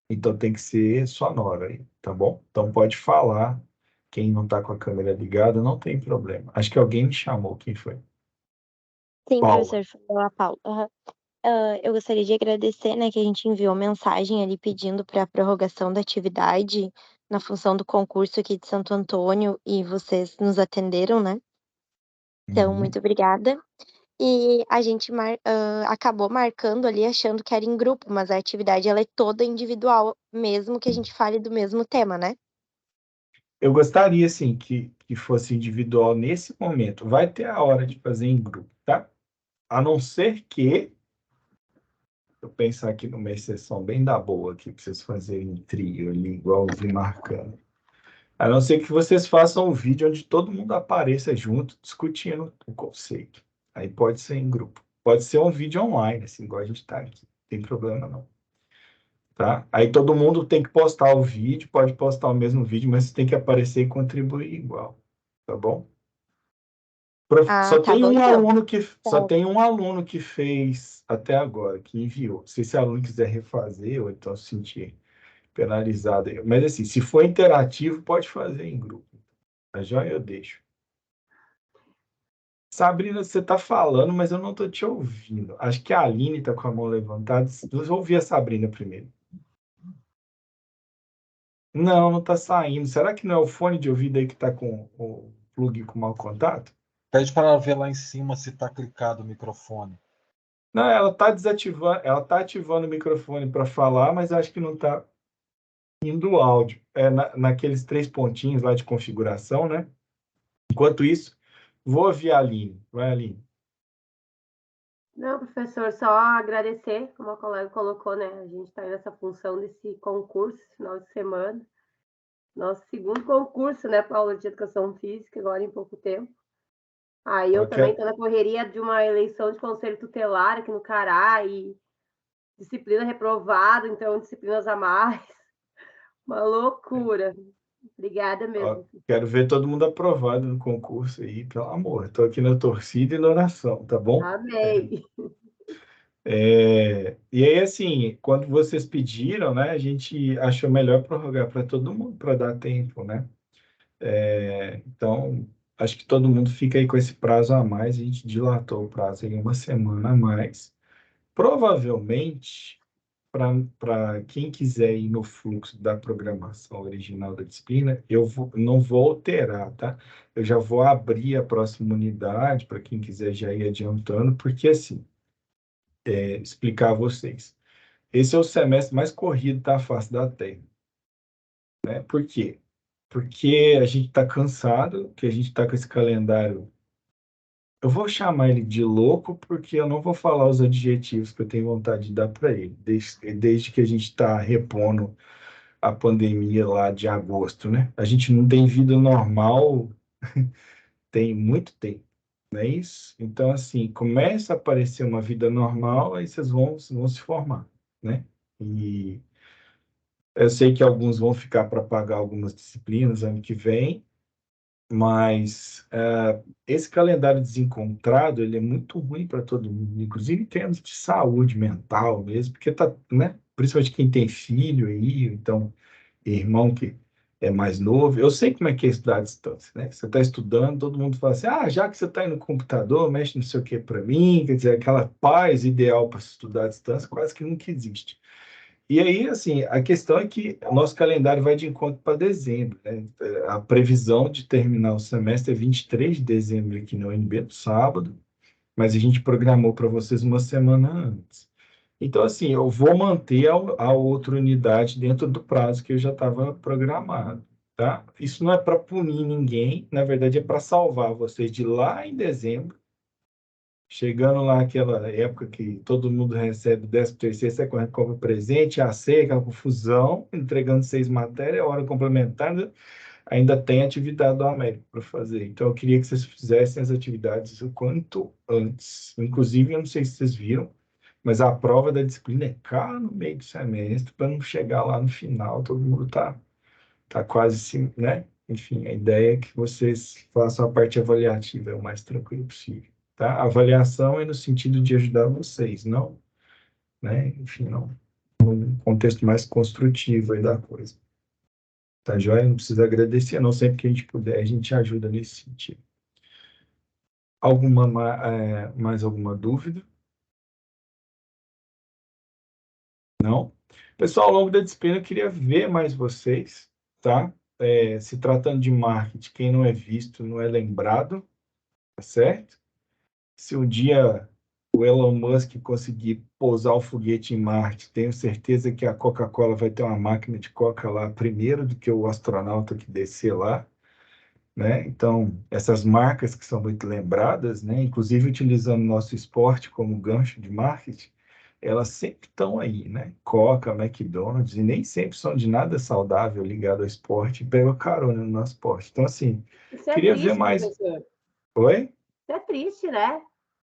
Então tem que ser sonoro aí, tá bom? Então pode falar. Quem não está com a câmera ligada, não tem problema. Acho que alguém me chamou. Quem foi? Sim, Paula. professor, falou a Paula. Aham. Eu gostaria de agradecer, né, que a gente enviou mensagem ali pedindo para a prorrogação da atividade na função do concurso aqui de Santo Antônio e vocês nos atenderam, né? Então, Uhum. muito obrigada. E a gente acabou marcando ali achando que era em grupo, mas a atividade ela é toda individual, mesmo que a gente fale do mesmo tema, né? Eu gostaria, sim, que fosse individual nesse momento. Vai ter a hora de fazer em grupo, tá? A não ser que eu pensar aqui numa exceção bem da boa aqui, para vocês fazerem em trio ali, igual eu vi marcando. A não ser que vocês façam um vídeo onde todo mundo apareça junto, discutindo o conceito. Aí pode ser em grupo. Pode ser um vídeo online, assim, igual a gente está aqui. Não tem problema, não. Tá? Aí todo mundo tem que postar o vídeo, pode postar o mesmo vídeo, mas tem que aparecer e contribuir igual. Tá bom? Ah, tá bom então. Só tem um aluno que fez até agora, que enviou. Se esse aluno quiser refazer ou então se sentir penalizado. Mas assim, se for interativo, pode fazer em grupo. Tá joia? Eu deixo. Sabrina, você está falando, mas eu não estou te ouvindo. Acho que a Aline está com a mão levantada. Vamos ouvir a Sabrina primeiro. Não, não está saindo. Será que não é o fone de ouvido aí que está com o plug com mau contato? Pede para ela ver lá em cima se está clicado o microfone. Não, ela está desativando, ela está ativando o microfone para falar, mas acho que não está indo o áudio. Naqueles 3 pontinhos lá de configuração, né? Enquanto isso, vou ouvir a Aline. Vai, Aline. Não, professor, só agradecer, como a colega colocou, né? A gente está nessa função desse concurso, final de semana. Nosso segundo concurso, né, Paula, de Educação Física, agora em pouco tempo. Aí eu também estou na correria de uma eleição de conselho tutelar aqui no Cará e disciplina reprovada, então disciplinas a mais. Uma loucura. Obrigada mesmo. Quero ver todo mundo aprovado no concurso aí, pelo amor. Estou aqui na torcida e na oração, tá bom? Amém. E aí, assim, quando vocês pediram, né, a gente achou melhor prorrogar para todo mundo, para dar tempo, né? Então, acho que todo mundo fica aí com esse prazo a mais, a gente dilatou o prazo em uma semana a mais. Provavelmente, para quem quiser ir no fluxo da programação original da disciplina, não vou alterar, tá? Eu já vou abrir a próxima unidade para quem quiser já ir adiantando, porque assim, explicar a vocês. Esse é o semestre mais corrido da face da Terra, né? Por quê? Porque a gente está cansado, que a gente está com esse calendário. Eu vou chamar ele de louco, porque eu não vou falar os adjetivos que eu tenho vontade de dar para ele, desde que a gente está repondo a pandemia lá de agosto, né? A gente não tem vida normal, tem muito tempo, não é isso? Então, assim, começa a aparecer uma vida normal, aí vocês vão se formar, né? E eu sei que alguns vão ficar para pagar algumas disciplinas ano que vem, mas esse calendário desencontrado, ele é muito ruim para todo mundo, inclusive em termos de saúde mental mesmo, porque tá, né? Principalmente quem tem filho aí, então irmão que é mais novo. Eu sei como é que é estudar à distância, né? Você está estudando, todo mundo fala assim, já que você está aí no computador, mexe não sei o que para mim, quer dizer, aquela paz ideal para estudar à distância quase que nunca existe. E aí, assim, a questão é que o nosso calendário vai de encontro para dezembro, né? A previsão de terminar o semestre é 23 de dezembro aqui na UNB, no sábado, mas a gente programou para vocês uma semana antes. Então, assim, eu vou manter a outra unidade dentro do prazo que eu já estava programado, tá? Isso não é para punir ninguém, na verdade é para salvar vocês de lá em dezembro, chegando lá aquela época que todo mundo recebe o 13º, sai correndo, compra presente, a ceia, aquela confusão, entregando 6 matérias, hora complementar, né? Ainda tem atividade do Américo para fazer. Então, eu queria que vocês fizessem as atividades o quanto antes. Inclusive, eu não sei se vocês viram, mas a prova da disciplina é cá no meio do semestre, para não chegar lá no final, todo mundo tá quase assim, né? Enfim, a ideia é que vocês façam a parte avaliativa o mais tranquilo possível, tá? A avaliação é no sentido de ajudar vocês, não, né? Enfim, não, num contexto mais construtivo aí da coisa. Tá joia? Não precisa agradecer, não. Sempre que a gente puder, a gente ajuda nesse sentido. Mais alguma dúvida? Não? Pessoal, ao longo da disciplina, eu queria ver mais vocês, tá? Se tratando de marketing, quem não é visto não é lembrado, tá certo? Se um dia o Elon Musk conseguir pousar o foguete em Marte, tenho certeza que a Coca-Cola vai ter uma máquina de Coca lá primeiro do que o astronauta que descer lá, né? Então, essas marcas que são muito lembradas, né? Inclusive utilizando nosso esporte como gancho de marketing, elas sempre estão aí, né? Coca, McDonald's, e nem sempre são de nada saudável ligado ao esporte, e pegam carona no nosso esporte. Então, assim, Isso é queria ver triste, mais. professor. Oi? Isso é triste, né?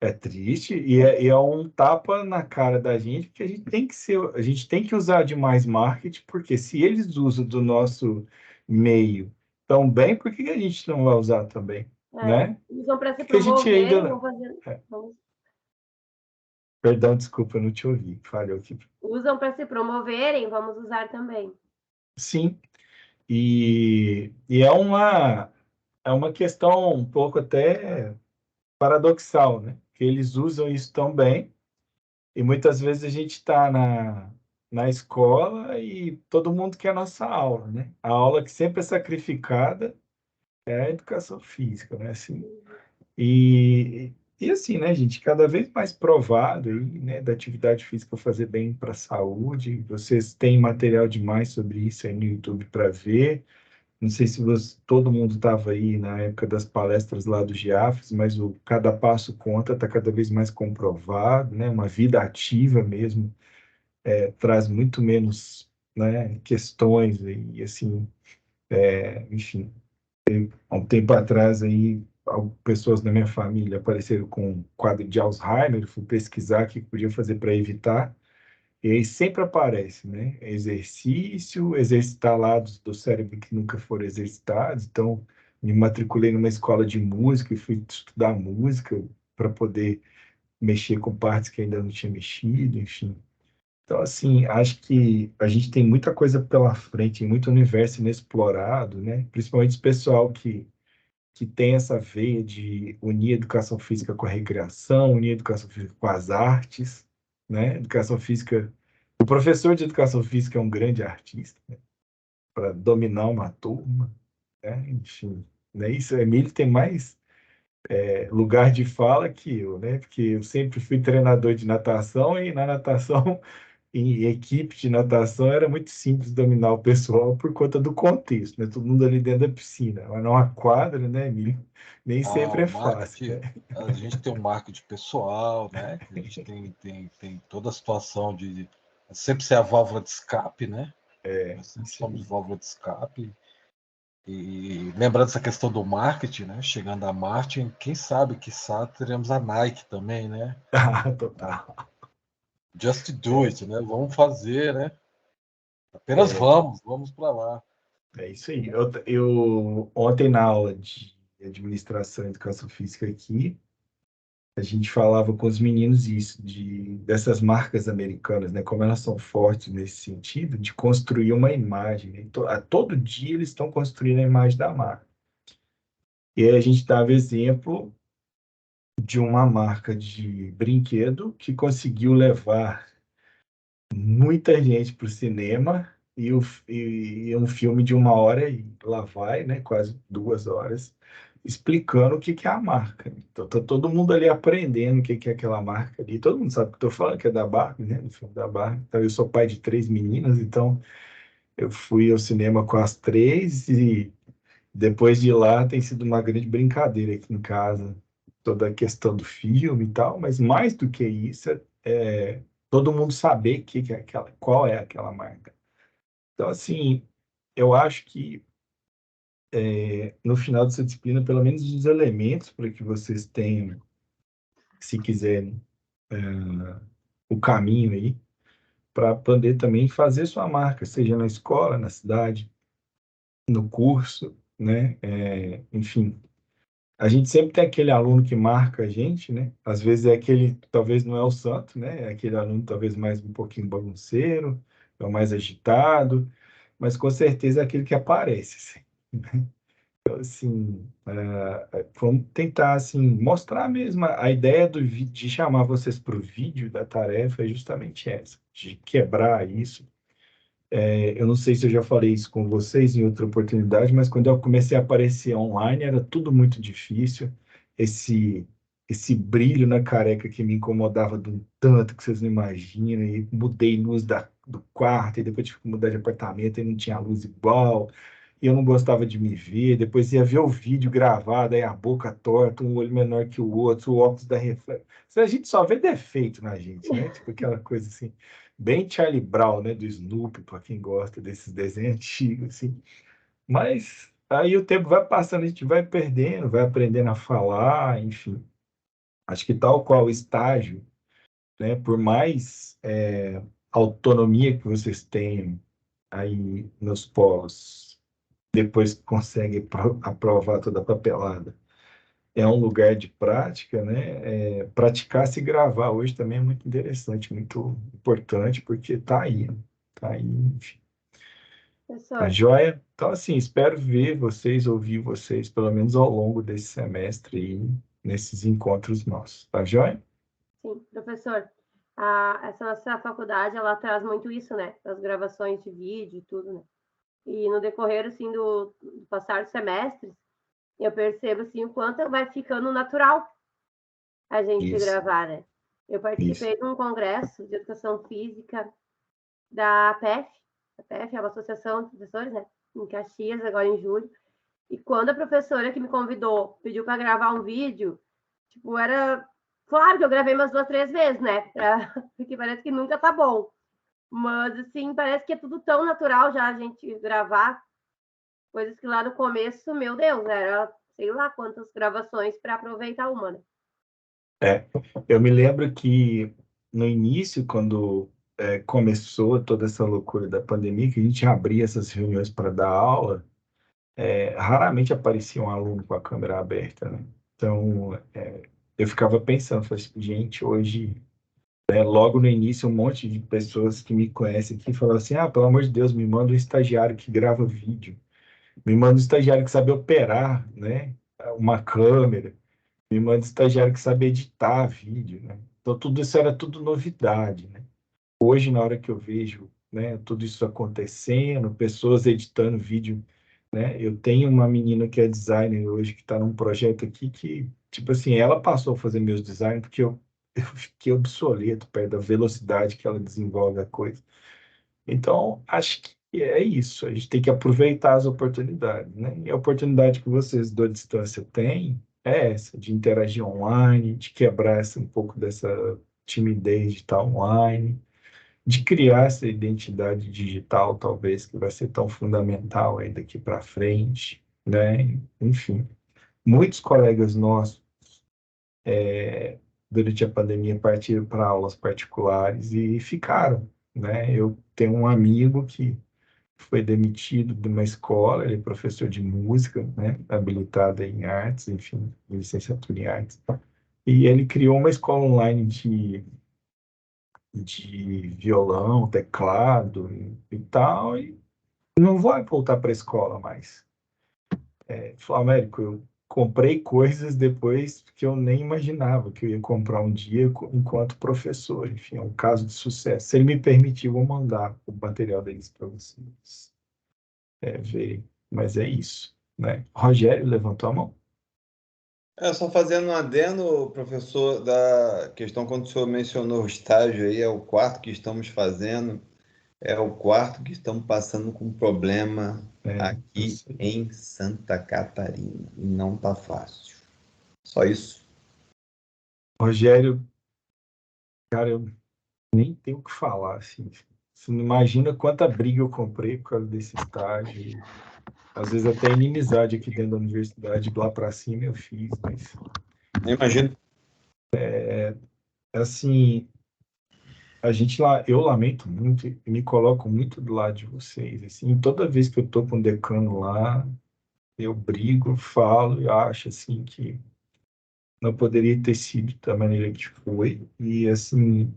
É triste e é um tapa na cara da gente, porque a gente tem que usar demais marketing, porque se eles usam do nosso meio tão bem, por que a gente não vai usar também, né? Usam para se Porque a gente promover, ainda... vão fazer. Perdão, desculpa, eu não te ouvi, falhou aqui. Usam para se promoverem, vamos usar também. Sim, e é uma questão um pouco até paradoxal, né? Que eles usam isso tão bem, e muitas vezes a gente está na escola e todo mundo quer a nossa aula, né? A aula que sempre é sacrificada é a educação física, né? Assim, e assim, né, gente? Cada vez mais provado aí, né, da atividade física fazer bem para a saúde. Vocês têm material demais sobre isso aí no YouTube para ver. Não sei se todo mundo estava aí na época das palestras lá do GIAFES, mas o cada passo conta, está cada vez mais comprovado, né? Uma vida ativa mesmo traz muito menos, né, questões e assim, enfim, há um tempo atrás aí pessoas da minha família apareceram com um quadro de Alzheimer, fui pesquisar o que podia fazer para evitar. E aí sempre aparece, né? Exercício, exercitar lados do cérebro que nunca foram exercitados. Então, me matriculei numa escola de música e fui estudar música para poder mexer com partes que ainda não tinha mexido, enfim. Então, assim, acho que a gente tem muita coisa pela frente, muito universo inexplorado, né? Principalmente esse pessoal que tem essa veia de unir a educação física com a recreação, unir a educação física com as artes, né? Educação física. O professor de educação física é um grande artista, né? Para dominar uma turma, né? Enfim, né? Isso, o Emílio tem mais lugar de fala que eu, né? Porque eu sempre fui treinador de natação e na natação em equipe de natação era muito simples dominar o pessoal por conta do contexto, né? Todo mundo ali dentro da piscina, mas numa quadra, né, Emílio? Nem sempre O é fácil, marketing, né? a gente tem um marketing pessoal, né? A gente tem toda a situação de sempre ser a válvula de escape, né? Nós sempre Isso somos aí. válvula de escape. E lembrando essa questão do marketing, né? Chegando a marketing, quem sabe, quiçá, teremos a Nike também, né? Ah, total. Just do it, né? Vamos fazer, né? Apenas É, vamos para lá. é isso aí. Eu ontem na aula de administração e educação física aqui, a gente falava com os meninos isso, dessas marcas americanas, né? Como elas são fortes nesse sentido, de construir uma imagem, né? A todo dia eles estão construindo a imagem da marca. E aí a gente dava exemplo de uma marca de brinquedo que conseguiu levar muita gente para o cinema e um filme de 1 hora e lá vai, né? Quase 2 horas, explicando o que que é a marca. Então tá todo mundo ali aprendendo o que que é aquela marca ali. Todo mundo sabe o que eu estou falando, que é da Barbie, né? Do filme da Barbie. Então eu sou pai de 3 meninas, então eu fui ao cinema com as três e depois de lá tem sido uma grande brincadeira aqui em casa, toda a questão do filme e tal, mas mais do que isso, todo mundo saber que é aquela, qual é aquela marca. Então, assim, eu acho que no final dessa disciplina, pelo menos os elementos para que vocês tenham, se quiserem, o caminho aí, para poder também fazer sua marca, seja na escola, na cidade, no curso, né? Enfim, a gente sempre tem aquele aluno que marca a gente, né? Às vezes é aquele, talvez não é o santo, né? É aquele aluno talvez mais um pouquinho bagunceiro, é o mais agitado, mas com certeza é aquele que aparece, assim. Então, assim, vamos tentar, assim, mostrar mesmo a ideia de chamar vocês para o vídeo da tarefa é justamente essa, de quebrar isso. Eu não sei se eu já falei isso com vocês em outra oportunidade, mas quando eu comecei a aparecer online era tudo muito difícil. Esse esse brilho na careca que me incomodava de um tanto que vocês não imaginam. E mudei luz do quarto, e depois tive que mudar de apartamento e não tinha luz igual. E eu não gostava de me ver. Depois ia ver o vídeo gravado, aí a boca torta, um olho menor que o outro, o óculos da reflexo. A gente só vê defeito na gente, né? Tipo aquela coisa assim bem Charlie Brown, né, do Snoopy, para quem gosta desses desenhos antigos, assim. Mas aí o tempo vai passando, a gente vai perdendo, vai aprendendo a falar, enfim. Acho que tal qual o estágio, né, por mais autonomia que vocês tenham aí nos polos, depois que conseguem aprovar toda a papelada, é um lugar de prática, né? Praticar se gravar hoje também é muito interessante, muito importante, porque tá aí, enfim. Tá Professor, joia? Então, assim, espero ver vocês, ouvir vocês, pelo menos ao longo desse semestre aí, nesses encontros nossos. Tá joia? sim, professor, essa nossa faculdade, ela traz muito isso, né? As gravações de vídeo e tudo, né? E no decorrer, assim, do passar dos semestres, eu percebo, assim, o quanto vai ficando natural a gente Isso, gravar, né? Eu isso. participei de um congresso de educação física da PEF. A PEF é uma associação de professores, né? Em Caxias, agora em julho. E quando a professora que me convidou pediu para gravar um vídeo, tipo, era. Claro que eu gravei umas 2, 3 vezes, né? Porque parece que nunca tá bom. Mas, assim, parece que é tudo tão natural já a gente gravar. Coisas que lá no começo, meu Deus, era sei lá quantas gravações para aproveitar uma, né? Eu me lembro que no início, quando começou toda essa loucura da pandemia, que a gente abria essas reuniões para dar aula, raramente aparecia um aluno com a câmera aberta, né? Então, eu ficava pensando, falei assim, gente, hoje, logo no início, um monte de pessoas que me conhecem aqui falavam assim, pelo amor de Deus, me manda um estagiário que grava vídeo, me manda um estagiário que sabe operar, né, uma câmera, me manda um estagiário que sabe editar vídeo, né? Então, tudo isso era tudo novidade, né? Hoje, na hora que eu vejo, né, tudo isso acontecendo, pessoas editando vídeo, né? Eu tenho uma menina que é designer hoje, que está num projeto aqui que, tipo assim, ela passou a fazer meus designs porque eu fiquei obsoleto perto da velocidade que ela desenvolve a coisa. Então, acho que é isso. A gente tem que aproveitar as oportunidades, né? E a oportunidade que vocês da distância têm é essa, de interagir online, de quebrar um pouco dessa timidez de estar online, de criar essa identidade digital, talvez, que vai ser tão fundamental aí daqui para frente, né? Enfim, muitos colegas nossos, durante a pandemia, partiram para aulas particulares e ficaram, né? Eu tenho um amigo que foi demitido de uma escola, ele é professor de música, né? Habilitado em artes, enfim, licenciatura em artes. E ele criou uma escola online de violão, teclado e tal, e não vai voltar para a escola mais. Falou, Américo, eu comprei coisas depois que eu nem imaginava que eu ia comprar um dia enquanto professor. Enfim, é um caso de sucesso. Se ele me permitir, eu vou mandar o material deles para vocês verem. Mas é isso, né? Rogério levantou a mão. Só fazendo um adendo, professor, da questão quando o senhor mencionou o estágio aí, é o quarto que estamos fazendo, é o quarto que estamos passando com problema Eu aqui sei. em Santa Catarina. E não tá fácil. Só isso. Rogério, cara, eu nem tenho o que falar, assim. Você não imagina quanta briga eu comprei por causa desse estágio. Às vezes até inimizade aqui dentro da universidade, lá para cima eu fiz, mas Eu imagino. assim, eu lamento muito e me coloco muito do lado de vocês, assim, toda vez que eu tô com o decano lá, eu brigo, falo e acho, assim, que não poderia ter sido da maneira que foi, e, assim,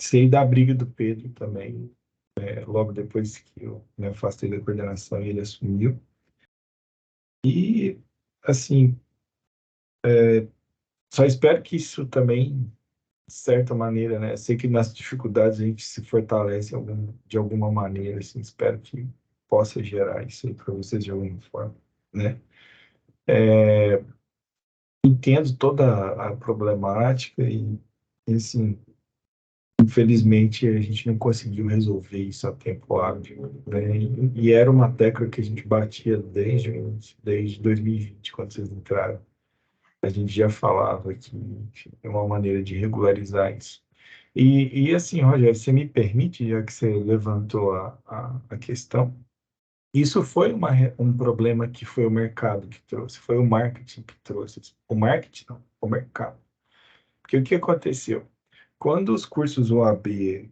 sei da briga do Pedro também, logo depois que eu me afastei da coordenação e ele assumiu, e, assim, só espero que isso também, de certa maneira, né? Sei que nas dificuldades a gente se fortalece de alguma maneira, assim, espero que possa gerar isso aí para vocês de alguma forma, né? Entendo toda a problemática e, assim, infelizmente a gente não conseguiu resolver isso a tempo hábil, né? E era uma tecla que a gente batia desde 2020, quando vocês entraram. A gente já falava que, enfim, é uma maneira de regularizar isso. Assim, Rogério, você me permite, já que você levantou a questão, isso foi um problema que foi o mercado que trouxe, foi o marketing que trouxe. O marketing, não, o mercado. Porque o que aconteceu? Quando os cursos UAB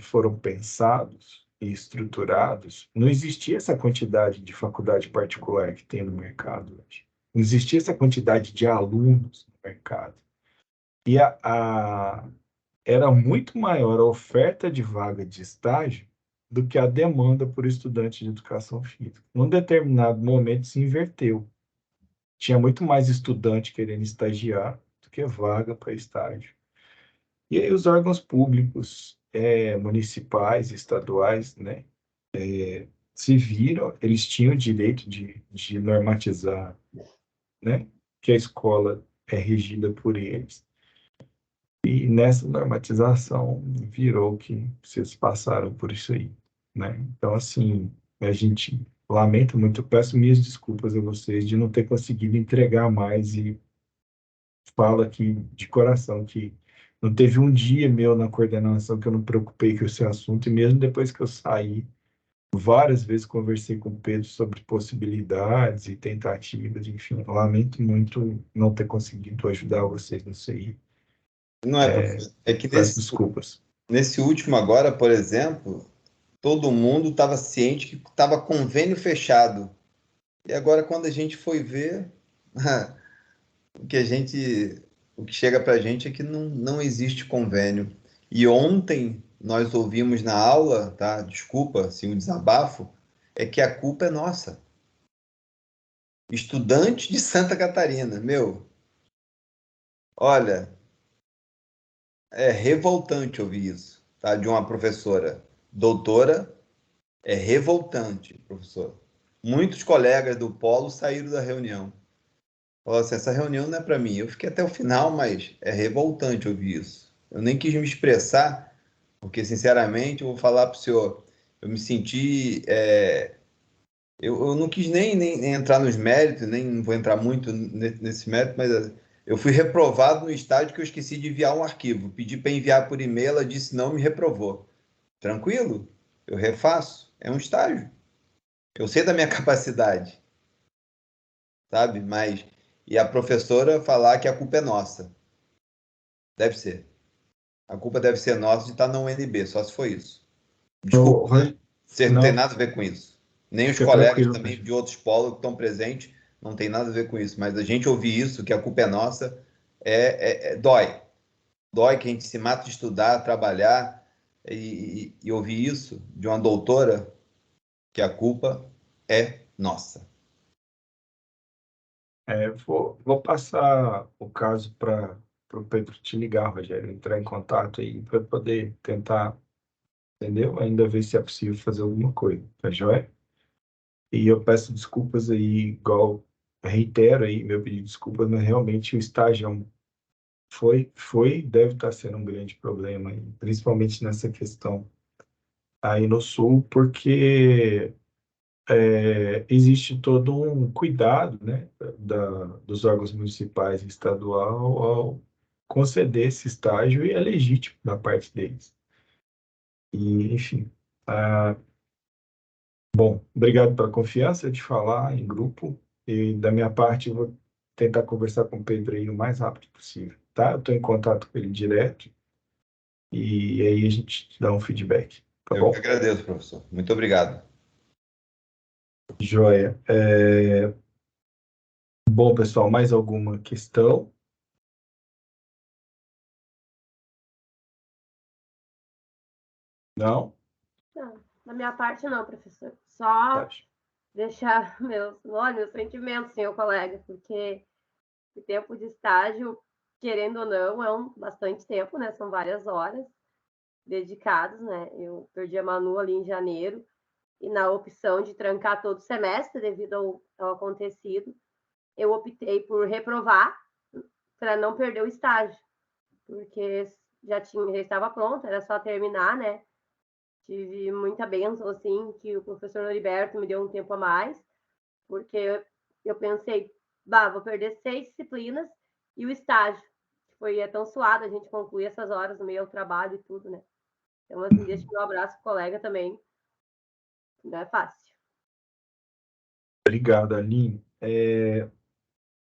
foram pensados e estruturados, não existia essa quantidade de faculdade particular que tem no mercado hoje. Não existia essa quantidade de alunos no mercado. E era muito maior a oferta de vaga de estágio do que a demanda por estudante de educação física. Num determinado momento se inverteu. Tinha muito mais estudante querendo estagiar do que vaga para estágio. E aí os órgãos públicos, municipais, estaduais, né, se viram, eles tinham o direito de normatizar, né, que a escola é regida por eles. E nessa normatização virou que vocês passaram por isso aí, né? Então, assim, a gente lamenta muito, eu peço minhas desculpas a vocês de não ter conseguido entregar mais e falo aqui de coração que não teve um dia meu na coordenação que eu não me preocupei com esse assunto, e mesmo depois que eu saí, várias vezes conversei com o Pedro sobre possibilidades e tentativas, enfim, lamento muito não ter conseguido ajudar vocês nisso aí. Não é, professor. É que Peço desculpas. nesse último agora, por exemplo, todo mundo estava ciente que estava convênio fechado. E agora, quando a gente foi ver, o que chega para a gente é que não existe convênio. E ontem nós ouvimos na aula, tá? Desculpa, assim, o desabafo, é que a culpa é nossa. Estudante de Santa Catarina, meu, olha, é revoltante ouvir isso, tá? De uma professora doutora, é revoltante, professor. Muitos colegas do Polo saíram da reunião. Falaram assim, essa reunião não é para mim. Eu fiquei até o final, mas é revoltante ouvir isso. Eu nem quis me expressar, porque, sinceramente, eu vou falar para o senhor, eu me senti... eu não quis nem entrar nos méritos, nem não vou entrar muito nesse mérito, mas eu fui reprovado no estágio que eu esqueci de enviar um arquivo. Pedi para enviar por e-mail, ela disse não, me reprovou. Tranquilo? Eu refaço. É um estágio. Eu sei da minha capacidade, sabe? Mas... E a professora falar que a culpa é nossa. Deve ser. A culpa deve ser nossa de estar na UNB, só se for isso. Desculpa, você não tem Não, nada a ver com isso. Nem os fica colegas tranquilo, também Pedro. de outros polos que estão presentes não tem nada a ver com isso. Mas a gente ouvir isso, que a culpa é nossa, Dói. Dói que a gente se mata de estudar, trabalhar e ouvir isso de uma doutora que a culpa é nossa. Vou passar o caso para o Pedro te ligar, Rogério, entrar em contato aí para poder tentar, entendeu? Ainda ver se é possível fazer alguma coisa, tá joia? E eu peço desculpas aí, igual reitero aí meu pedido de desculpas, mas realmente o estágio deve estar sendo um grande problema, aí, principalmente nessa questão aí no Sul, porque existe todo um cuidado, né, dos órgãos municipais e estadual ao conceder esse estágio e é legítimo da parte deles. E, enfim, bom, obrigado pela confiança de falar em grupo e da minha parte eu vou tentar conversar com o Pedro aí o mais rápido possível, tá? Eu estou em contato com ele direto e aí a gente dá um feedback, tá Eu bom? que agradeço, professor. Muito obrigado. Joia. Bom, pessoal, mais alguma questão? Não? Não, da minha parte não, professor. Tá. Só deixar meus sentimentos, senhor colega, porque o tempo de estágio, querendo ou não, é bastante tempo, né? São várias horas dedicadas, né? Eu perdi a Manu ali em janeiro, e na opção de trancar todo o semestre devido ao acontecido, eu optei por reprovar para não perder o estágio, porque já estava pronto, era só terminar, né? Tive muita bênção, assim, que o professor Noriberto me deu um tempo a mais, porque eu pensei, vou perder 6 disciplinas e o estágio, que é tão suado a gente concluir essas horas no meio ao trabalho e tudo, né? Então, assim, deixa meu abraço pro colega também. Não é fácil. Obrigado, Aline.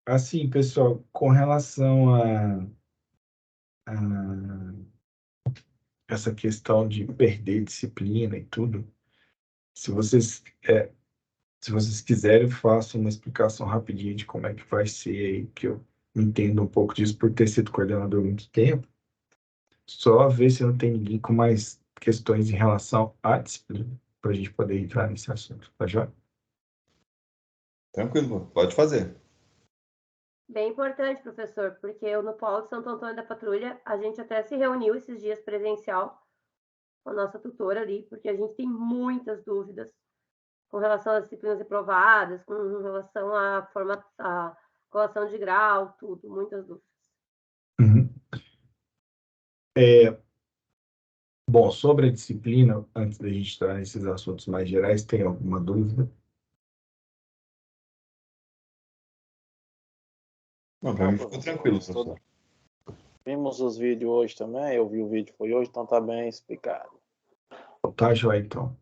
Assim, pessoal, com relação a essa questão de perder disciplina e tudo, se vocês, se vocês quiserem, eu faço uma explicação rapidinha de como é que vai ser aí, que eu entendo um pouco disso por ter sido coordenador há muito tempo. Só ver se não tem ninguém com mais questões em relação à disciplina, para a gente poder entrar nesse assunto, tá joia? Tranquilo, pode fazer. Bem importante, professor, porque eu no Polo de Santo Antônio da Patrulha, a gente até se reuniu esses dias presencial com a nossa tutora ali, porque a gente tem muitas dúvidas com relação às disciplinas reprovadas, com relação à colação de grau, tudo, muitas dúvidas. Uhum. Bom, sobre a disciplina, antes da gente entrar nesses assuntos mais gerais, tem alguma dúvida? Não, para mim ficou tranquilo, professor. Vimos os vídeos hoje também, eu vi o vídeo foi hoje, então tá bem explicado. Tá, joia, então.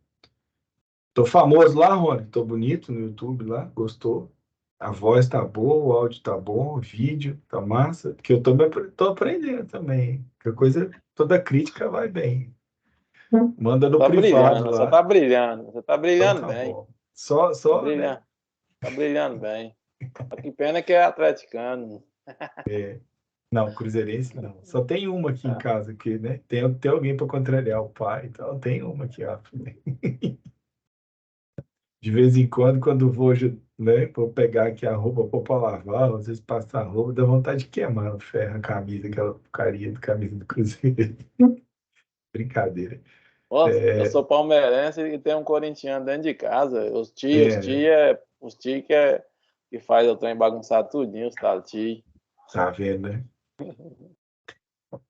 Tô famoso lá, Rony. Tô bonito no YouTube lá, gostou? A voz tá boa, o áudio tá bom, o vídeo tá massa, porque eu tô aprendendo também. Que coisa, toda crítica vai bem. Manda no Tá privado brilhando, você lá. tá brilhando, você tá Então brilhando tá bem. bom. Só, Tá né? brilhando, tá brilhando bem. Que pena que é atleticano. Não, cruzeirense não. Só tem uma aqui em Ah, casa, que, né? Tem alguém para contrariar o pai, então tem uma aqui, ó. De vez em quando vou, né, vou pegar aqui a roupa, pôr para lavar, às vezes passar a roupa, dá vontade de queimar no ferro a camisa, aquela porcaria de camisa do Cruzeiro. Brincadeira. Nossa, eu sou palmeirense e tem um corintiano dentro de casa. Os tios que faz o trem bagunçar tudinho, os tal tio. Tá vendo, né?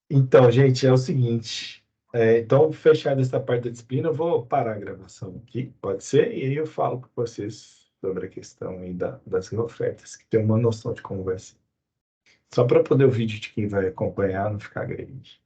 Então, gente, é o seguinte. Então, fechada essa parte da disciplina, eu vou parar a gravação aqui, pode ser? E aí eu falo com vocês sobre a questão aí das ofertas, que tem uma noção de como vai ser. Só para poder o vídeo de quem vai acompanhar não ficar grande.